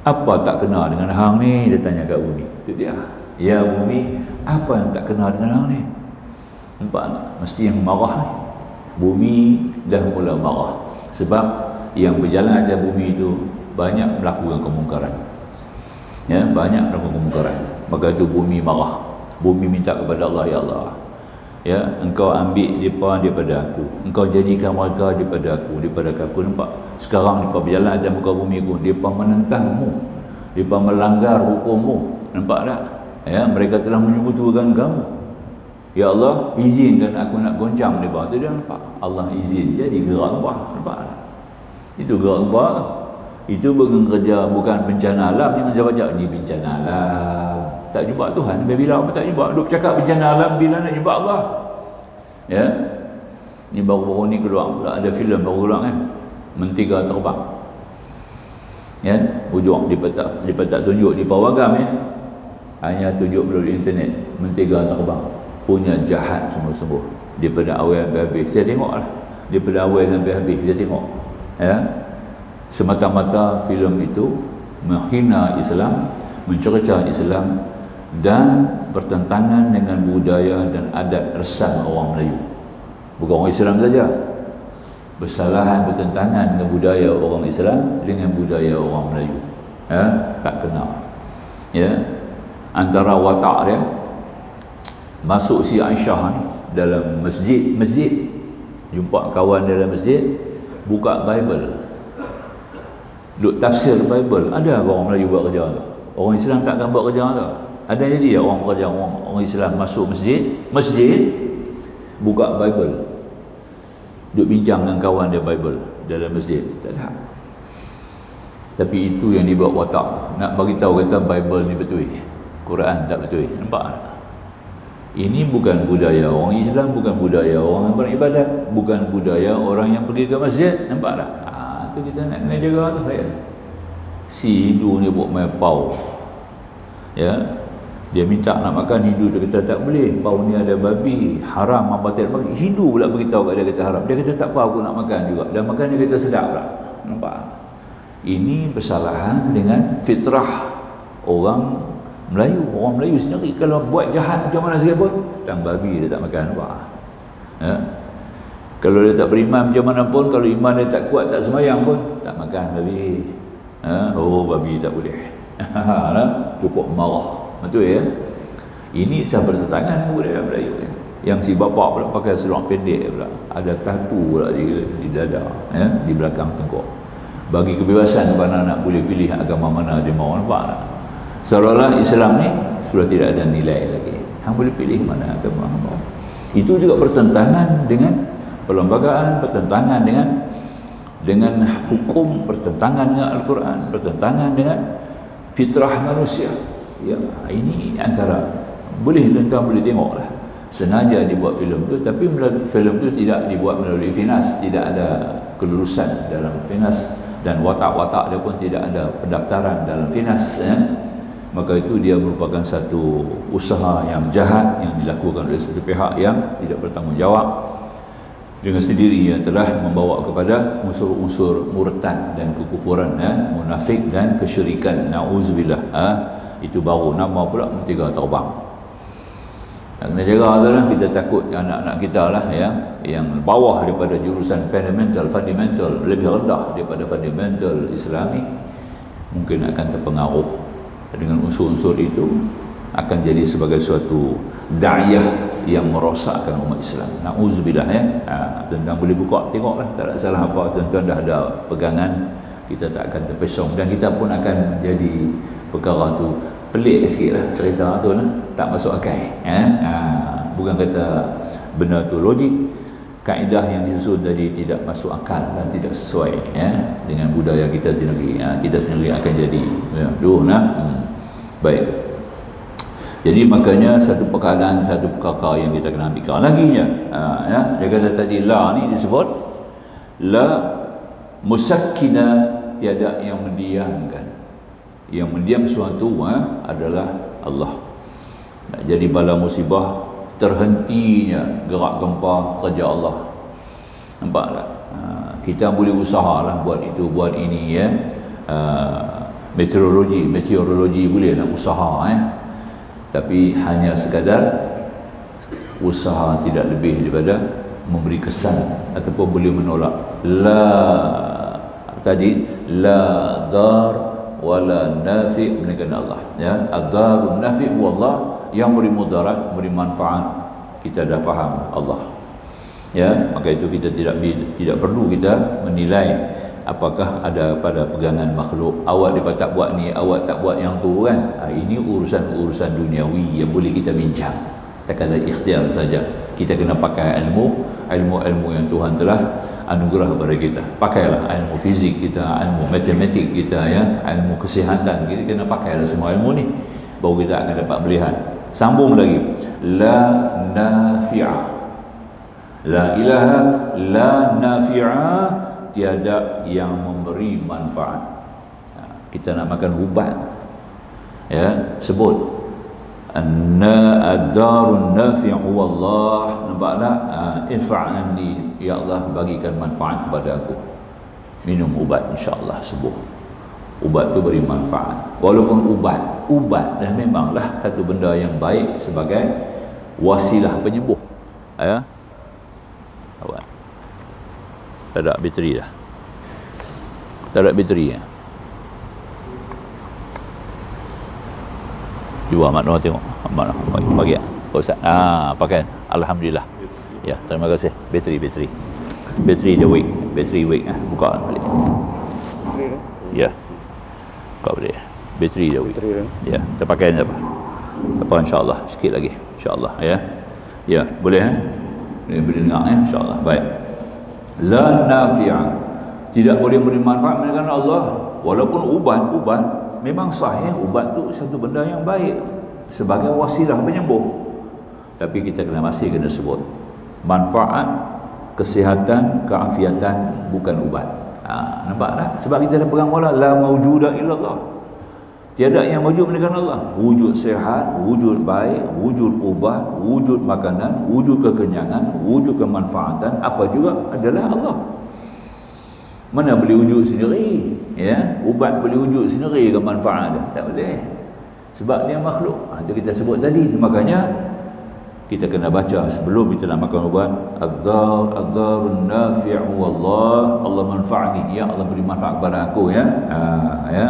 Apa tak kena dengan hang ni? Dia tanya kat bumi. Itu dia. Ya bumi, apa yang tak kena dengan hang ni? Nampak tak? Mesti yang marah ni. Bumi dah mula marah. Sebab yang berjalan atas bumi itu banyak melakukan kemungkaran. Ya, banyak melakukan kemungkaran. Maka itu bumi marah. Bumi minta kepada Allah, ya Allah, ya, engkau ambil mereka daripada aku, engkau jadikan mereka daripada aku. Nampak? Sekarang mereka berjalan atas muka bumi aku, mereka menentangmu, mereka melanggar hukummu. Nampak tak? Ya, mereka telah menyekutukan kamu. Ya Allah, izinkan aku nak goncang mereka. Itu dia, nampak? Allah izin jadi gerak gempa. Nampak tak? Itu gerak gempa. Itu bukan kerja, bukan bencana alam. Jangan saya baca ni bencana alam, tak jumpa Tuhan. Bila apa tak jumpa? Duk cakap bencana alam, bila nak jumpa Allah? Ya, ni baru-baru ni keluar pula ada filem baru keluar kan, Mentega Terbang. Ya, ujung dipetak tunjuk di pawagam ya. Hanya tunjuk melalui internet, Mentega Terbang. Punya jahat semua-semua. Daripada awal sampai habis. Saya tengoklah. Daripada awal sampai habis saya tengok. Ya. Semata-mata filem itu menghina Islam, mencerca Islam dan bertentangan dengan budaya dan adat resan orang Melayu. Bukan orang Islam saja. Bersalahan, bertentangan dengan budaya orang Islam dengan budaya orang Melayu. Ya, tak kena. Ya. Antara watak dia, masuk si Aisyah ni dalam masjid, jumpa kawan dalam masjid, buka Bible, duk tafsir Bible. Ada orang Melayu buat kerja tu? Orang Islam takkan buat kerja tu. Ada jadi orang kerja orang Islam masuk masjid buka Bible, duk bincang dengan kawan dia Bible dalam masjid. Tak ada. Tapi itu yang dibuat watak, nak bagi tahu kata Bible ni betul, Quran tak betul. Nampak tak? Ini bukan budaya orang Islam, bukan budaya orang yang beribadat, bukan budaya orang yang pergi ke masjid. Nampak tak? Itu kita nak kena jaga tu, ya. Si Hindu ni buat main pau, ya, dia minta nak makan, Hindu dia kata tak boleh, pau ni ada babi, haram, membatalkan makan. Hindu pula beritahu kat dia kata haram. Dia kata tak apa, aku nak makan juga, dan makan dia kata sedap pula. Nampak? Ini bersalahan dengan fitrah orang Melayu. Orang Melayu sendiri kalau buat jahat macam mana sekalipun, dan babi dia tak makan. Nampak? Ya? Kalau dia tak beriman macam mana pun, kalau iman dia tak kuat, tak semayang pun, tak makan babi. Oh, babi tak boleh. Cukup marah. Betul ya? Ini saya bertentangan dengan budaya Melayu ya. Yang si bapa pula pakai seluar pendek pula, ada tatu pula di dada, ya, di belakang tengkuk. Bagi kebebasan kepada anak boleh pilih agama mana dia mahu. Nampak tak? Seolah-olah Islam ni sudah tidak ada nilai lagi. Hang boleh pilih mana agama hang mahu. Itu juga bertentangan dengan perlembagaan, bertentangan dengan hukum, bertentangan dengan Al-Quran, bertentangan dengan fitrah manusia. Ya, ini antara boleh tuan-tuan boleh tengoklah. Sengaja dibuat filem tu, tapi filem tu tidak dibuat melalui FINAS, tidak ada kelulusan dalam FINAS, dan watak-watak dia pun tidak ada pendaftaran dalam FINAS ya. Maka itu dia merupakan satu usaha yang jahat yang dilakukan oleh satu pihak yang tidak bertanggungjawab, dengan sendirinya telah membawa kepada unsur-unsur murtad dan kekufuran ya, munafik dan kesyirikan. Nauzubillah. Itu baru nama pula Mentera Terbang. Nak kena jaga tu lah, kita takut anak-anak kita lah ya, yang bawah daripada jurusan fundamental, lebih rendah daripada fundamental Islami, mungkin akan terpengaruh dengan unsur-unsur itu, akan jadi sebagai suatu da'iyah yang merosakkan umat Islam. Nauzubillah ya. Tuan-tuan boleh buka tengoklah, tak ada salah apa. Tuan-tuan dah ada pegangan, kita tak akan terpesong, dan kita pun akan jadi perkara tu pelik sikit lah, cerita tu lah, tak masuk akal ya? Bukan kata benda tu logik, kaedah yang disusun tadi tidak masuk akal dan tidak sesuai ya, dengan budaya kita sendiri. Kita sendiri akan jadi ya, baik. Jadi makanya satu perkataan, satu perkara yang kita kena ambil lagi ya, dia kata tadi la ni disebut la musakkina, tiada yang mendiamkan. Yang mendiam sesuatu adalah Allah. Jadi bala musibah, terhentinya gerak gempa kerja Allah. Nampak tak? Kita boleh usahalah buat itu, buat ini ya. Meteorologi boleh nak usaha ya. Tapi hanya sekadar usaha, tidak lebih daripada memberi kesan ataupun boleh menolak. La dar wala nafi' melainkan Allah ya. Ad-darun nafi' wallah, yang beri mudarat, beri manfaat, kita dah faham Allah ya. Maka itu kita tidak perlu kita menilai apakah ada pada pegangan makhluk, awak dia tak buat ni, awak tak buat yang tu kan. Ini urusan duniawi yang boleh kita bincang, tak ada ikhtiar saja. Kita kena pakai ilmu yang Tuhan telah anugerah kepada kita. Pakailah ilmu fizik kita, ilmu matematik kita ya, ilmu kesihatan kita, kena pakailah semua ilmu ni, baru kita akan dapat melihat. Sambung lagi, la nafi'a, la ilaha la nafi'a, tiada yang memberi manfaat. Kita nak makan ubat ya, sebut ad-darun nafi'u wallah. Nampak tak? Infa'anni, ya Allah bagikan manfaat kepada aku. Minum ubat insya-Allah sembuh. Ubat tu beri manfaat. Walaupun ubat dah memanglah satu benda yang baik sebagai wasilah penyembuh ya. Awak tak ada bateri dah. Tak ada bateri ya. Cuba Mak Noor tengok. Mak Noor bagi Ustaz. Pakai. Alhamdulillah. Ya, terima kasih. Bateri dia weak. Bateri weak buka balik. Ya. Buka balik. Bateri dia weak. Ya, kita pakai apa? Apa insya-Allah sikit lagi. Insya-Allah ya. Ya, boleh boleh dengar ya insya-Allah. Baik. La nafi'a, tidak boleh beri manfaat melainkan Allah. Walaupun ubat memang sah ya, ubat tu satu benda yang baik sebagai wasilah penyembuh, tapi kita masih kena sebut manfaat, kesihatan, keafiatan, bukan ubat. Nampak tak? Sebab kita dah pegang mula la maujuda illallah. Tiada yang wujud melainkan Allah. Wujud sihat, wujud baik, wujud ubat, wujud makanan, wujud kekenyangan, wujud kemanfaatan, apa juga adalah Allah. Mana boleh wujud sendiri? Ya, ubat boleh wujud sendiri ke manfaat dia? Tak boleh. Sebab dia makhluk. Itu kita sebut tadi. Makanya kita kena baca sebelum kita nak makan ubat, ad-darun nafi'u wallah, Allah manfa'ni, ya Allah beri manfaat kepada aku, ya. Ya.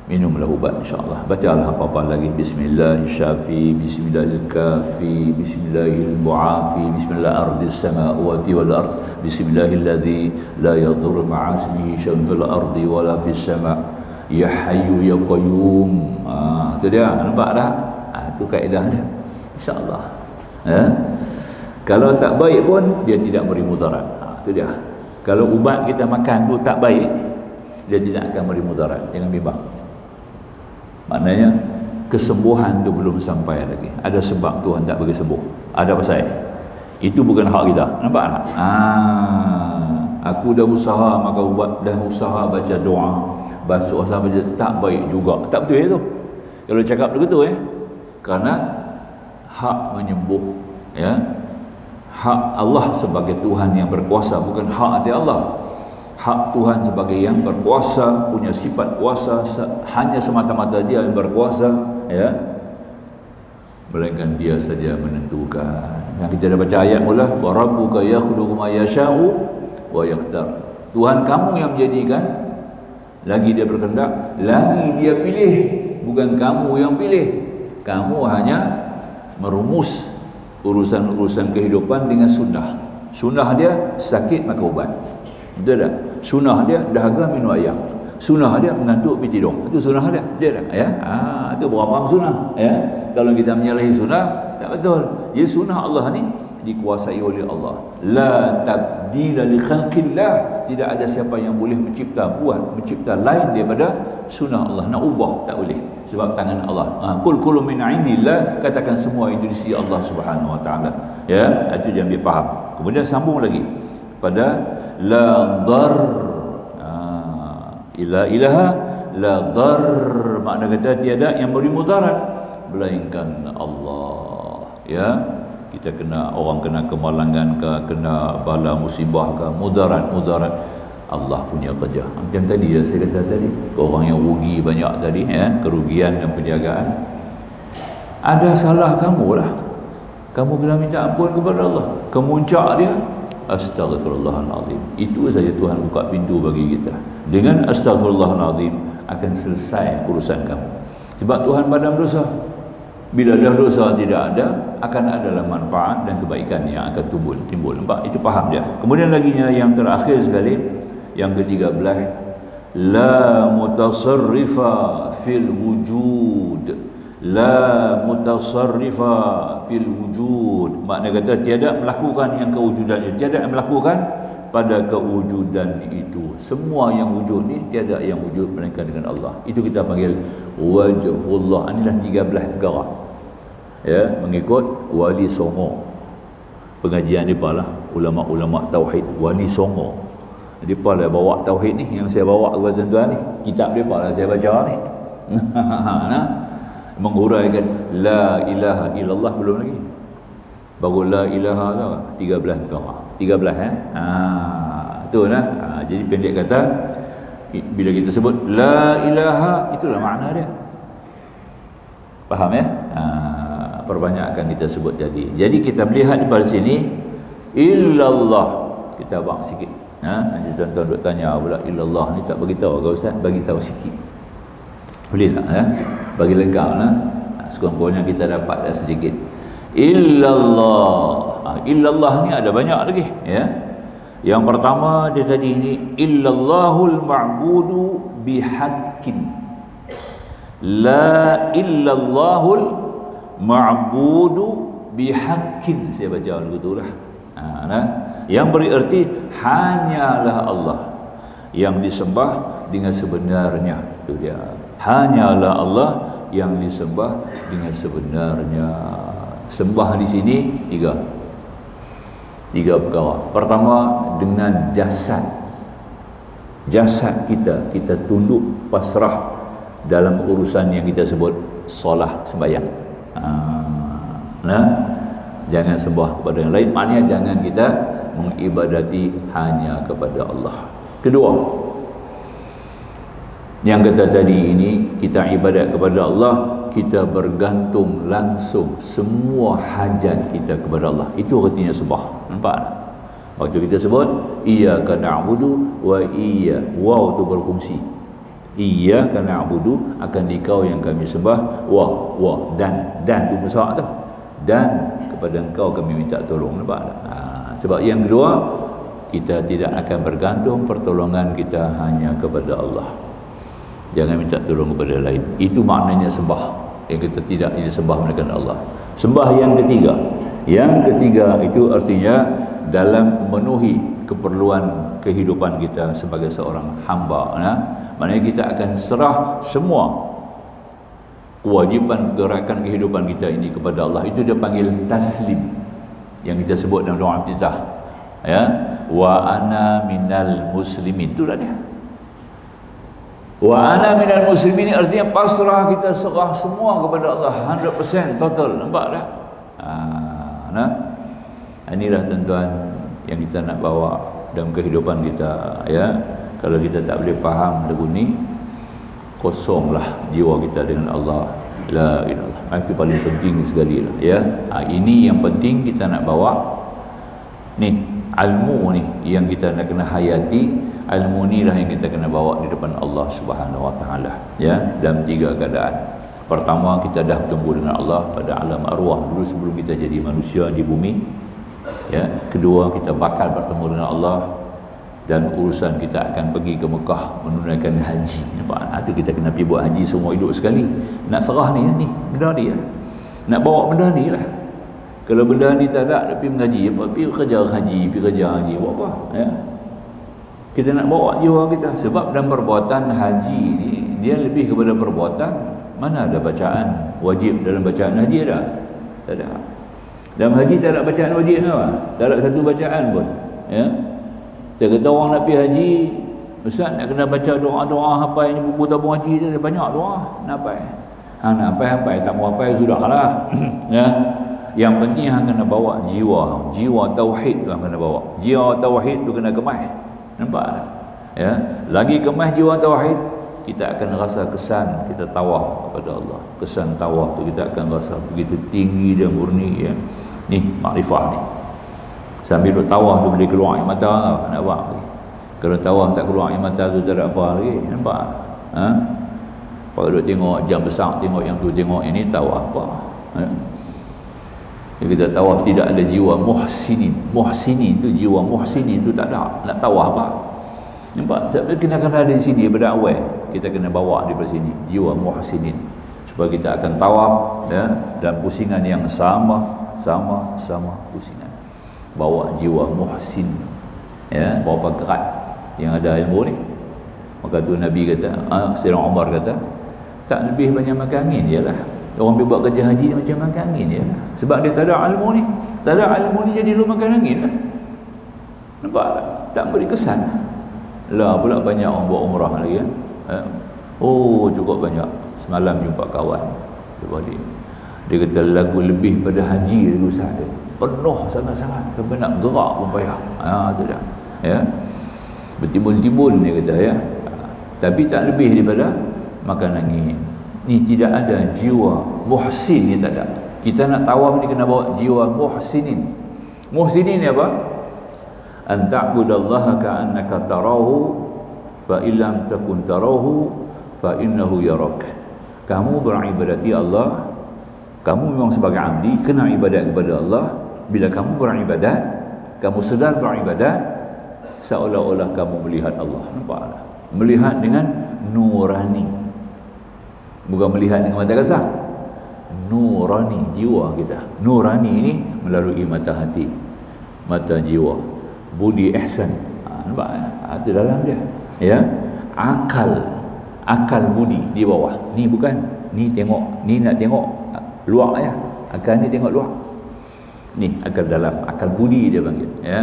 Minumlah ubat insya-Allah. Bacalah apa-apa lagi. Bismillahirrahmanirrahim, bismillahirkafi, bismillahirmuafi, bismillahirardis samawati wal ard, bismillahilladzi la yadurru ma'a ismihi syai'un fil ardi wala fis sama', ya hayyu ya qayyum. Itu dia, nampak tak? Itu kaedah dia. Insya-Allah. Ya. Kalau tak baik pun dia tidak beri mudarat. Itu dia. Kalau ubat kita makan tu tak baik, dia tidak akan beri mudarat. Jangan bimbang. Maknanya kesembuhan tu belum sampai lagi. Ada sebab Tuhan tak bagi sembuh. Ada pasal. Itu bukan hak kita. Nampak tak? Aku dah usaha makan ubat, dah usaha baca doa, usaha baca, tak baik juga. Tak betul itu. Kalau cakap begitu kerana hak menyembuh, ya. Hak Allah sebagai Tuhan yang berkuasa, bukan hak hati Allah. Hak Tuhan sebagai yang berkuasa, punya sifat kuasa, hanya semata-mata dia yang berkuasa, ya. Melainkan dia saja menentukan. Yang kita dah baca ayat mula, wa rabbuka yakhluqu ma yasha'u wa yakhtar. Tuhan kamu yang menjadikan, lagi dia berkehendak, lagi dia pilih, bukan kamu yang pilih. Kamu hanya merumus urusan-urusan kehidupan dengan sunnah. Sunnah dia sakit maka ubat. Betul tak? Sunnah dia dahaga minum ayam. Sunnah dia mengantuk pergi tidur. Itu sunnah dia. Dia tak? Ya. Itu berapa sunnah, ya. Kalau kita menyalahi sunnah, tak betul. Jadi sunnah Allah ni dikuasai oleh Allah. La tabdila li khalqillah. Tidak ada siapa yang boleh mencipta lain daripada sunnah Allah. Nak ubah tak boleh. Sebab tangan Allah. Kul kullu min indillah, katakan semua itu di sisi Allah Subhanahu wa taala. Ya, itu jangan dipaham. Kemudian sambung lagi pada la dar, ila ilaha la dar, makna kata tiada yang beri mudarat melainkan Allah. Ya, kita kena, orang kena kemalangan ke, kena bala musibah ke, mudarat Allah punya kerja. Macam tadi saya kata tadi, orang yang rugi banyak tadi, ya, kerugian dan penjagaan, ada salah kamu lah. Kamu kena minta ampun kepada Allah. Kemuncak dia Astaghfirullahaladzim. Itu saja Tuhan buka pintu bagi kita. Dengan Astaghfirullahaladzim akan selesai urusan kamu. Sebab Tuhan padam dosa. Bila dah dosa tidak ada, akan adalah manfaat dan kebaikan yang akan timbul. Nampak? Itu faham dia. Kemudian lagi yang terakhir sekali, yang ke-13, la mutasarrifa fil wujud. La mutasarrifa fil wujud, makna kata tiada melakukan yang kewujudan itu, tiada yang melakukan pada kewujudan itu. Semua yang wujud ni tiada yang wujud melainkan dengan Allah. Itu kita panggil wajhullah. Inilah 13 perkara, ya, mengikut Wali Songo. Pengajian depa lah, ulama-ulama tauhid Wali Songo. Depa lah bawa tauhid ni, yang saya bawa kepada tuan-tuan ni, kitab depa lah saya baca ni. Nah, menguraikan la ilaha illallah belum lagi. Baru la ilaha tu 13 perkara. 13 tu nah. Jadi pendek kata, bila kita sebut la ilaha, itulah makna dia. Faham ya? Perbanyakkan kita sebut jadi. Jadi kita melihat di pada sini illallah. Kita bang sikit. Nanti tuan-tuan duk tanya pula illallah ni tak bagi tahu ke ustaz? Bagi tahu sikit. Boleh tak, ya? Bagi lengkap lah. Sekurang-kurangnya kita dapat dah sedikit. Illallah. Illallah ni ada banyak lagi, ya. Yang pertama dia tadi ni, illallahul ma'budu bihaqqin. La illallahul ma'budu bihaqqin. Saya baca dulu tu lah. Yang berarti hanyalah Allah yang disembah dengan sebenarnya. Itu dia. Hanyalah Allah yang disembah dengan sebenarnya. Sembah di sini tiga perkara. Pertama, dengan jasad. jasad kita tunduk pasrah dalam urusan yang kita sebut solat sembahyang. Jangan sembah kepada yang lain, maknanya jangan kita mengibadati hanya kepada Allah. Kedua, yang kata tadi ini, kita ibadat kepada Allah, kita bergantung langsung semua hajat kita kepada Allah. Itu artinya sembah. Nampak tak? Waktu kita sebut iyyaka na'budu wa waw tu berfungsi. Iyyaka na'budu, akan dikau yang kami sembah, wa dan tu besar tu. Dan kepada engkau kami minta tolong. Nampak tak? Sebab yang kedua, kita tidak akan bergantung pertolongan kita hanya kepada Allah. Jangan minta tolong kepada lain. Itu maknanya sembah. Yang kita tidak disembah melainkan Allah. Sembah yang ketiga. Yang ketiga itu artinya dalam memenuhi keperluan kehidupan kita sebagai seorang hamba. Maknanya kita akan serah semua kewajipan gerakan kehidupan kita ini kepada Allah. Itu dia panggil taslim, yang kita sebut dalam doa iftitah, ya, wa ana minal muslimin. Itulah dia. Wa ana minal muslimin artinya pasrah, kita serah semua kepada Allah 100% total. Nampak tak? Inilah tuan-tuan yang kita nak bawa dalam kehidupan kita, ya. Kalau kita tak boleh faham lagu ni, kosonglah jiwa kita dengan Allah. La ilaha illallah. Itu paling penting sekali lah, ya. Ini yang penting kita nak bawa ni, ilmu ni yang kita nak kena hayati. Ilmu ni lah yang kita kena bawa di depan Allah Subhanahu Wa Taala, ya, dalam 3 keadaan. Pertama, kita dah bertemu dengan Allah pada alam arwah dulu sebelum kita jadi manusia di bumi, ya. Kedua, kita bakal bertemu dengan Allah dan urusan kita akan pergi ke Mekah menunaikan haji. Nampak? Itu kita kena pergi buat haji semua hidup sekali. Nak serah ni benda ni, ya. Nak bawa benda ni lah. Kalau benda ni tak ada, pergi mengaji apa? Pergi kerja haji, buat apa? Ya. Kita nak bawa jiwa kita. Sebab dalam perbuatan haji ni, dia lebih kepada perbuatan. Mana ada bacaan wajib dalam bacaan haji ada? Tak ada. Dalam haji tak ada bacaan wajib apa? Tak ada satu bacaan pun, ya. Saya kata orang nak pergi haji, Ustaz nak kena baca doa-doa hafal ni, buku tabung haji tu banyak doa nak hafal. Nak hafal tak mau hafal sudahlah. Ya. Yang penting hang kena bawa jiwa tauhid tu hang kena bawa. Jiwa tauhid tu kena kemas. Nampak tak? Ya. Lagi kemas jiwa tauhid, kita akan rasa kesan kita tawaf kepada Allah. Kesan tawaf tu kita akan rasa begitu tinggi dan murni, ya. Ni makrifah ni. Sambil duk tawaf tu boleh keluar air mata, nak buat lagi. Kalau tawaf tak keluar air mata tu tak ada apa lagi. Nampak? Kalau duk tengok jam besar, tengok yang tu, tengok yang ni, tawaf apa? Jadi kita tawaf tidak ada jiwa muhsinin. Muhsinin tu, jiwa muhsinin tu tak ada. Nak tawaf apa? Nampak? Sebab kena ada di sini pada awal. Kita kena bawa di sini jiwa muhsinin. Supaya kita akan tawaf, ya, dan pusingan yang sama pusingan. Bawa jiwa muhsin, ya, berapa kerat yang ada ilmu ni. Maka tu Nabi kata, Sayyidina Umar kata, tak lebih banyak makan angin je lah. Orang pergi buat kerja haji macam makan angin je lah. Sebab dia tak ada ilmu ni. Tak ada ilmu ni jadi lu makan angin lah. Nampak tak? Tak beri kesan lah. Pula banyak orang buat umrah lagi, kan. Cukup banyak. Semalam jumpa kawan dia kata lagu lebih pada haji lagu Ustaz dia. Penuh sangat-sangat, sampai nak gerak pun payah. Tu dah, ya. Bertimbun-timbun dia kata, ya. Tapi tak lebih daripada makan angin. Ni tidak ada jiwa muhsin ni, tak ada. Kita nak tawaf ni kena bawa jiwa muhsinin. Muhsinin ni apa? An ta'budallaha ka'annaka tarahu fa illam takun tarahu fa innahu yarak. Kamu beribadati Allah, kamu memang sebagai abdi kena ibadat kepada Allah. Bila kamu beribadat, kamu sedar beribadat, seolah-olah kamu melihat Allah. Nampak tak? Melihat dengan nurani, bukan melihat dengan mata kasar. Nurani, jiwa kita. Nurani ini melalui mata hati, mata jiwa, budi ihsan. Nampak? Itu dalam dia, ya. Akal budi di bawah. Ni bukan, ni tengok, ni nak tengok luar, ya. Akal ni tengok luar. Ni akal dalam, akal budi dia panggil, ya.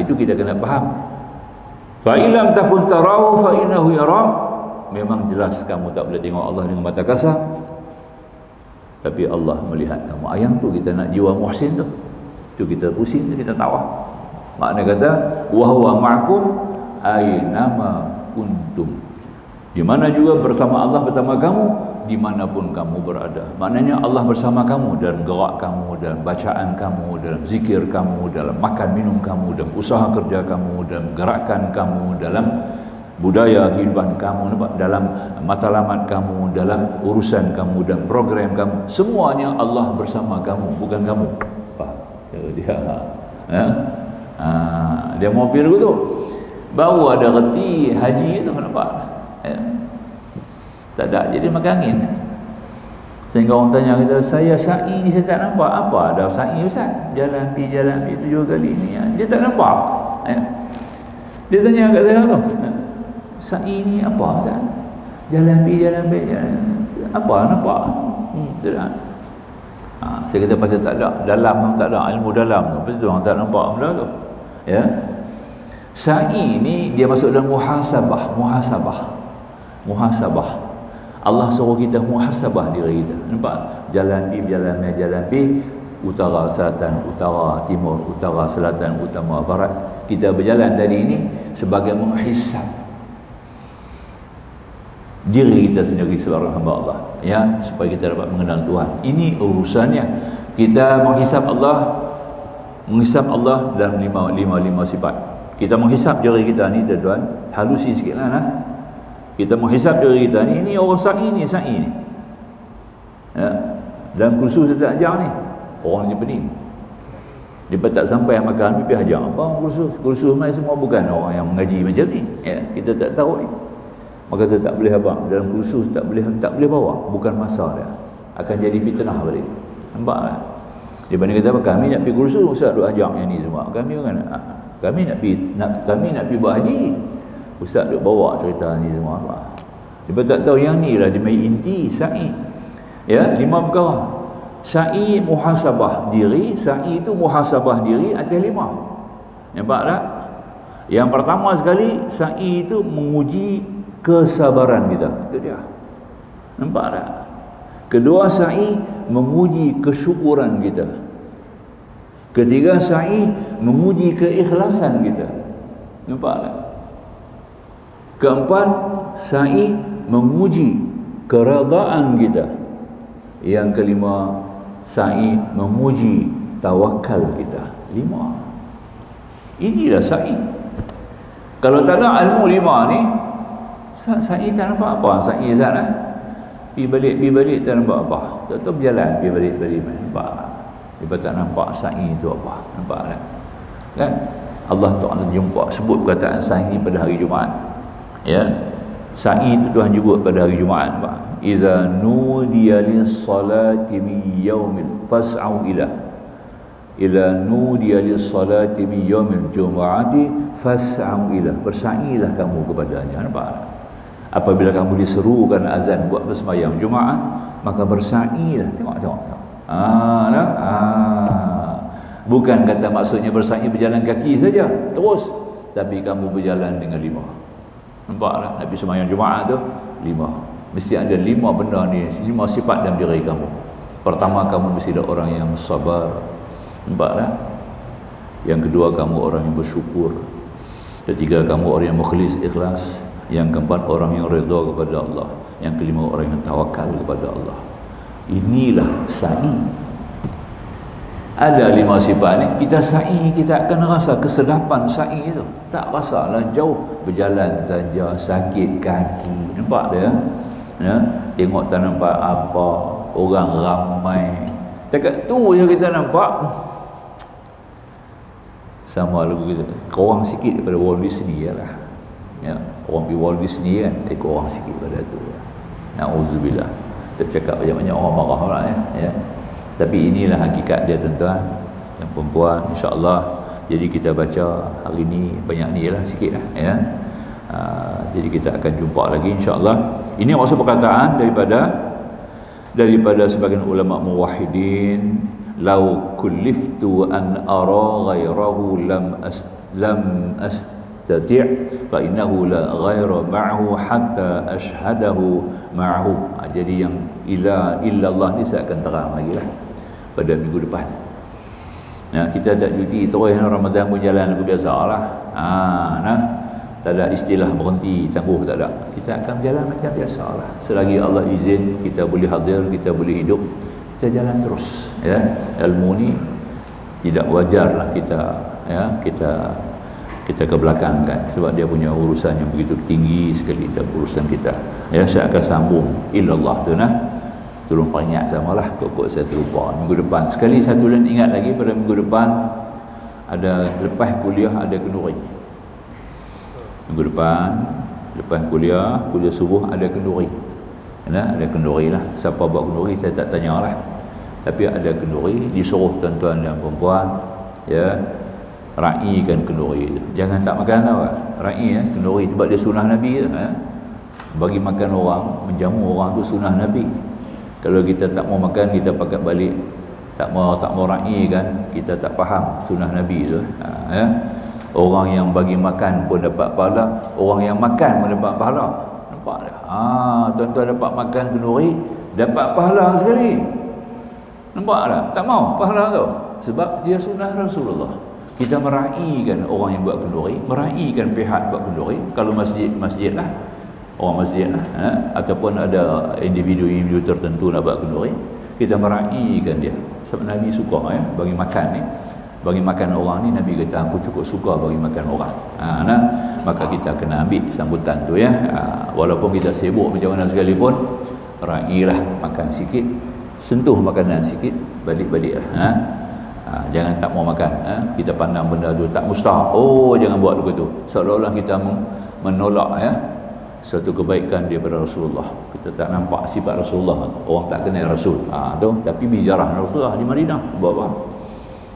Itu kita kena faham. Fa illam takun tarahu fa innahu yarak. Memang jelas kamu tak boleh tengok Allah dengan mata kasar, tapi Allah melihat kamu. Ayang tu kita nak jiwa muhsin tu. Tu kita pusing, tu kita tawah. Makna kata wa huwa ma'akum aynama kuntum. Di mana juga bersama Allah bersama kamu, dimanapun kamu berada. Maknanya Allah bersama kamu dalam gerak kamu, dalam bacaan kamu, dalam zikir kamu, dalam makan minum kamu, dalam usaha kerja kamu, dalam gerakan kamu, dalam budaya kehidupan kamu, dalam matlamat kamu, dalam urusan kamu dan program kamu. Semuanya Allah bersama kamu, bukan kamu. Dia dia mobil tu baru ada reti haji tu, nampak tak ada, jadi makan angin. Sehingga orang tanya kita, saya sa'i ni saya tak nampak. Apa ada sa'i Ustaz? Jalan pi 7 kali ni dia tak nampak. Dia tanya kat saya tu, sa'i ni apa Ustaz? Jalan pi apa nampak? Tidak. Saya kata pasal tak ada dalam, tak ada ilmu dalam tu, pasal tu orang tak nampak benda tu. Ya. Sa'i ni dia masuk dalam muhasabah. Allah suruh kita muhasabah diri kita. Nampak? Jalan pi, utara, selatan, utara, timur, utara, selatan, utara, barat. Kita berjalan dari ini sebagai menghisab diri kita sendiri sebagai hamba Allah, ya, supaya kita dapat mengenal Tuhan. Ini urusannya. Kita menghisab Allah dalam lima sifat. Kita menghisab diri kita ni, tuan-tuan, halusi sikitlah nah. Kita menghisap diri kita ni, ini orang sa'i ni. Ya. Dalam kursus kita ajar ni, orang ni pening. Dia tak sampai makan, pergi ajar. Apa kursus mai semua bukan orang yang mengaji macam ni. Ya. Kita tak tahu ni. Maka kita tak boleh abang. Dalam kursus tak boleh bawa. Bukan masa dia. Akan jadi fitnah balik. Nampak tak? Dia banding kata, kami nak pergi kursus, Ustaz duk ajar yang ni semua. Kami bukan. Kami nak pergi buat haji. Ustaz duk bawa cerita ni semua apa. Dia tak tahu yang ni lah dia main inti sa'i. Ya, 5 perkara. Sa'i muhasabah diri, sa'i itu muhasabah diri ada 5. Nampak tak? Yang pertama sekali, sa'i itu menguji kesabaran kita. Itu dia. Nampak tak? Kedua, sa'i menguji kesyukuran kita. Ketiga, sa'i menguji keikhlasan kita. Nampak tak? Keempat, sa'i menguji keredaan kita. Yang kelima, sa'i menguji tawakal kita. 5. Inilah sa'i. Kalau tak ada ilmu 5 ni, sa'i tak nampak apa. Sa'i Zat lah. Pergi balik tak nampak apa. Tak berjalan, pergi balik nampak. Dia tak nampak sa'i itu apa. Nampak tak? Kan? Allah Ta'ala jumpa sebut perkataan sa'i pada hari Jumaat. Ya, sa'i itu Tuhan jemput pada hari Jumaat. Iza nudiya lis-salati min yaumil fas'au ila nudiya lis-salati min yaumil jumu'ati fas'au ila. Bersa'ilah kamu kepadanya. Nampak? Apabila kamu diserukan azan buat bersembahyang Jumaat, maka bersa'ilah. Tengok. Bukan kata maksudnya bersa'i berjalan kaki saja terus, tapi kamu berjalan dengan 5. Nampak tak? Nabi sembahyang Jumaat tu 5. Mesti ada 5 benda ni, 5 sifat dalam diri kamu. Pertama, kamu mesti ada orang yang sabar. Nampak tak? Yang kedua, kamu orang yang bersyukur. Ketiga, kamu orang yang mukhlis, ikhlas. Yang keempat, orang yang redha kepada Allah. Yang kelima, orang yang tawakal kepada Allah. Inilah sa'i. Ada 5 sifat ni, kita sa'i, kita akan rasa kesedapan sa'i itu. Tak rasalah jauh, berjalan saja, sakit kaki. Nampak dia? Ya? Tengok tak nampak apa, orang ramai. Cakap tu je kita nampak. Sama lagu kita, kurang sikit daripada Walt Disney lah. Ya, orang pergi Walt Disney kan, kurang sikit pada tu. Na'udzubillah. Kita cakap banyak-banyak orang marah lah ya. Tapi inilah hakikat dia, tuan-tuan dan perempuan, insya-Allah. Jadi kita baca hari ni banyak ni lah, sikit lah ya. Jadi kita akan jumpa lagi insya-Allah. Ini maksud perkataan daripada sebagian ulama muwahhidin, lau kulliftu an ara ghairahu lam astati' fa innahu la ghaira ma'hu hatta ashhadahu ma'hu. Jadi yang illallah ni saya akan terang lagi lah pada minggu depan. Kita tak cuti terus Ramadan pun jalan aku biasalah. Tak ada istilah berhenti tangguh, tak ada. Kita akan berjalan macam biasalah. Selagi Allah izin, kita boleh hadir, kita boleh hidup, kita jalan terus. Ya, ilmu ni tidak wajarlah kita ke belakang kan, sebab dia punya urusan yang begitu tinggi sekali dalam urusan kita. Ya, saya akan sambung ilallah tu nah. Tolong peringat samalah, kok saya terlupa. Minggu depan sekali satu lain ingat lagi, pada minggu depan ada lepas kuliah ada kenduri. Minggu depan lepas kuliah subuh ada kenduri. Ada kenduri lah. Siapa buat kenduri saya tak tanyalah. Tapi ada kenduri, disuruh tuan-tuan dan perempuan ya raikan kenduri itu. Jangan tak makan tau. Rai kenduri sebab dia sunnah Nabi bagi makan orang, menjamu orang tu sunnah Nabi. Kalau kita tak mau makan, kita pakat balik, tak mau raikan, kita tak faham sunnah Nabi tu. Orang yang bagi makan pun dapat pahala, orang yang makan pun dapat pahala. Nampak tak? Tuan-tuan dapat makan kenduri, dapat pahala sekali. Nampak tak? Tak mau pahala tu. Sebab dia sunnah Rasulullah. Kita meraihkan orang yang buat kenduri, meraihkan pihak buat kenduri. Kalau masjid lah, orang masjid lah, ataupun ada individu tertentu nak buat kenduri, kita meraihkan dia. Sebab Nabi suka bagi makan ni. Bagi makan orang ni, Nabi kata aku cukup suka bagi makan orang. Maka kita kena ambil sambutan tu ya. Walaupun kita sibuk macam mana sekalipun, railah makan sikit, sentuh makanan sikit, balik-balik lah. Jangan tak mau makan. Kita pandang benda tu tak mustahak. Jangan buat begitu. Seolah-olah kita menolak satu kebaikan daripada Rasulullah. Kita tak nampak sifat Rasulullah. Orang tak kenal Rasul. Tu. Tapi bijarah Rasulullah di Madinah. Buat apa?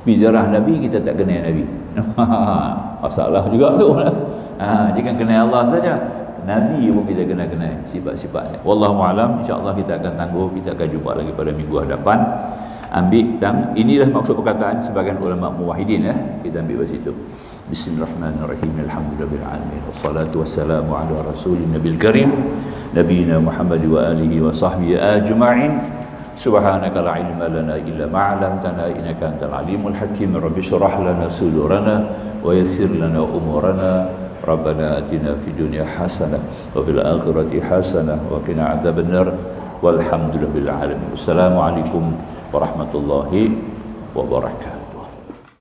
Bijarah Nabi, kita tak kenal Nabi. Masalah juga tu. Jangan kenal Allah saja, Nabi pun kita kena kenal sifat-sifatnya. Wallahu a'lam. InsyaAllah kita akan tangguh, kita akan jumpa lagi pada minggu hadapan. Ambil dan inilah maksud perkataan sebagian ulama muwahhidin kita ambil dari situ. Bismillahirrahmanirrahim. Alhamdulillahil alamin. Wassalatu wassalamu ala rasulin nabil karim nabiyina Muhammad wa alihi wa sahbihi ajma'in. Subhanaka la ilma lana illa ma 'allamtana innaka antal alimul hakim. Rabbi shrah lana sudurana wa yassir lana umurana. Rabbana atina fid dunya hasanah wa fil akhirati hasanah wa qina adzabannar. Walhamdulillahil alamin. Wassalamualaikum warahmatullahi wabarakatuh.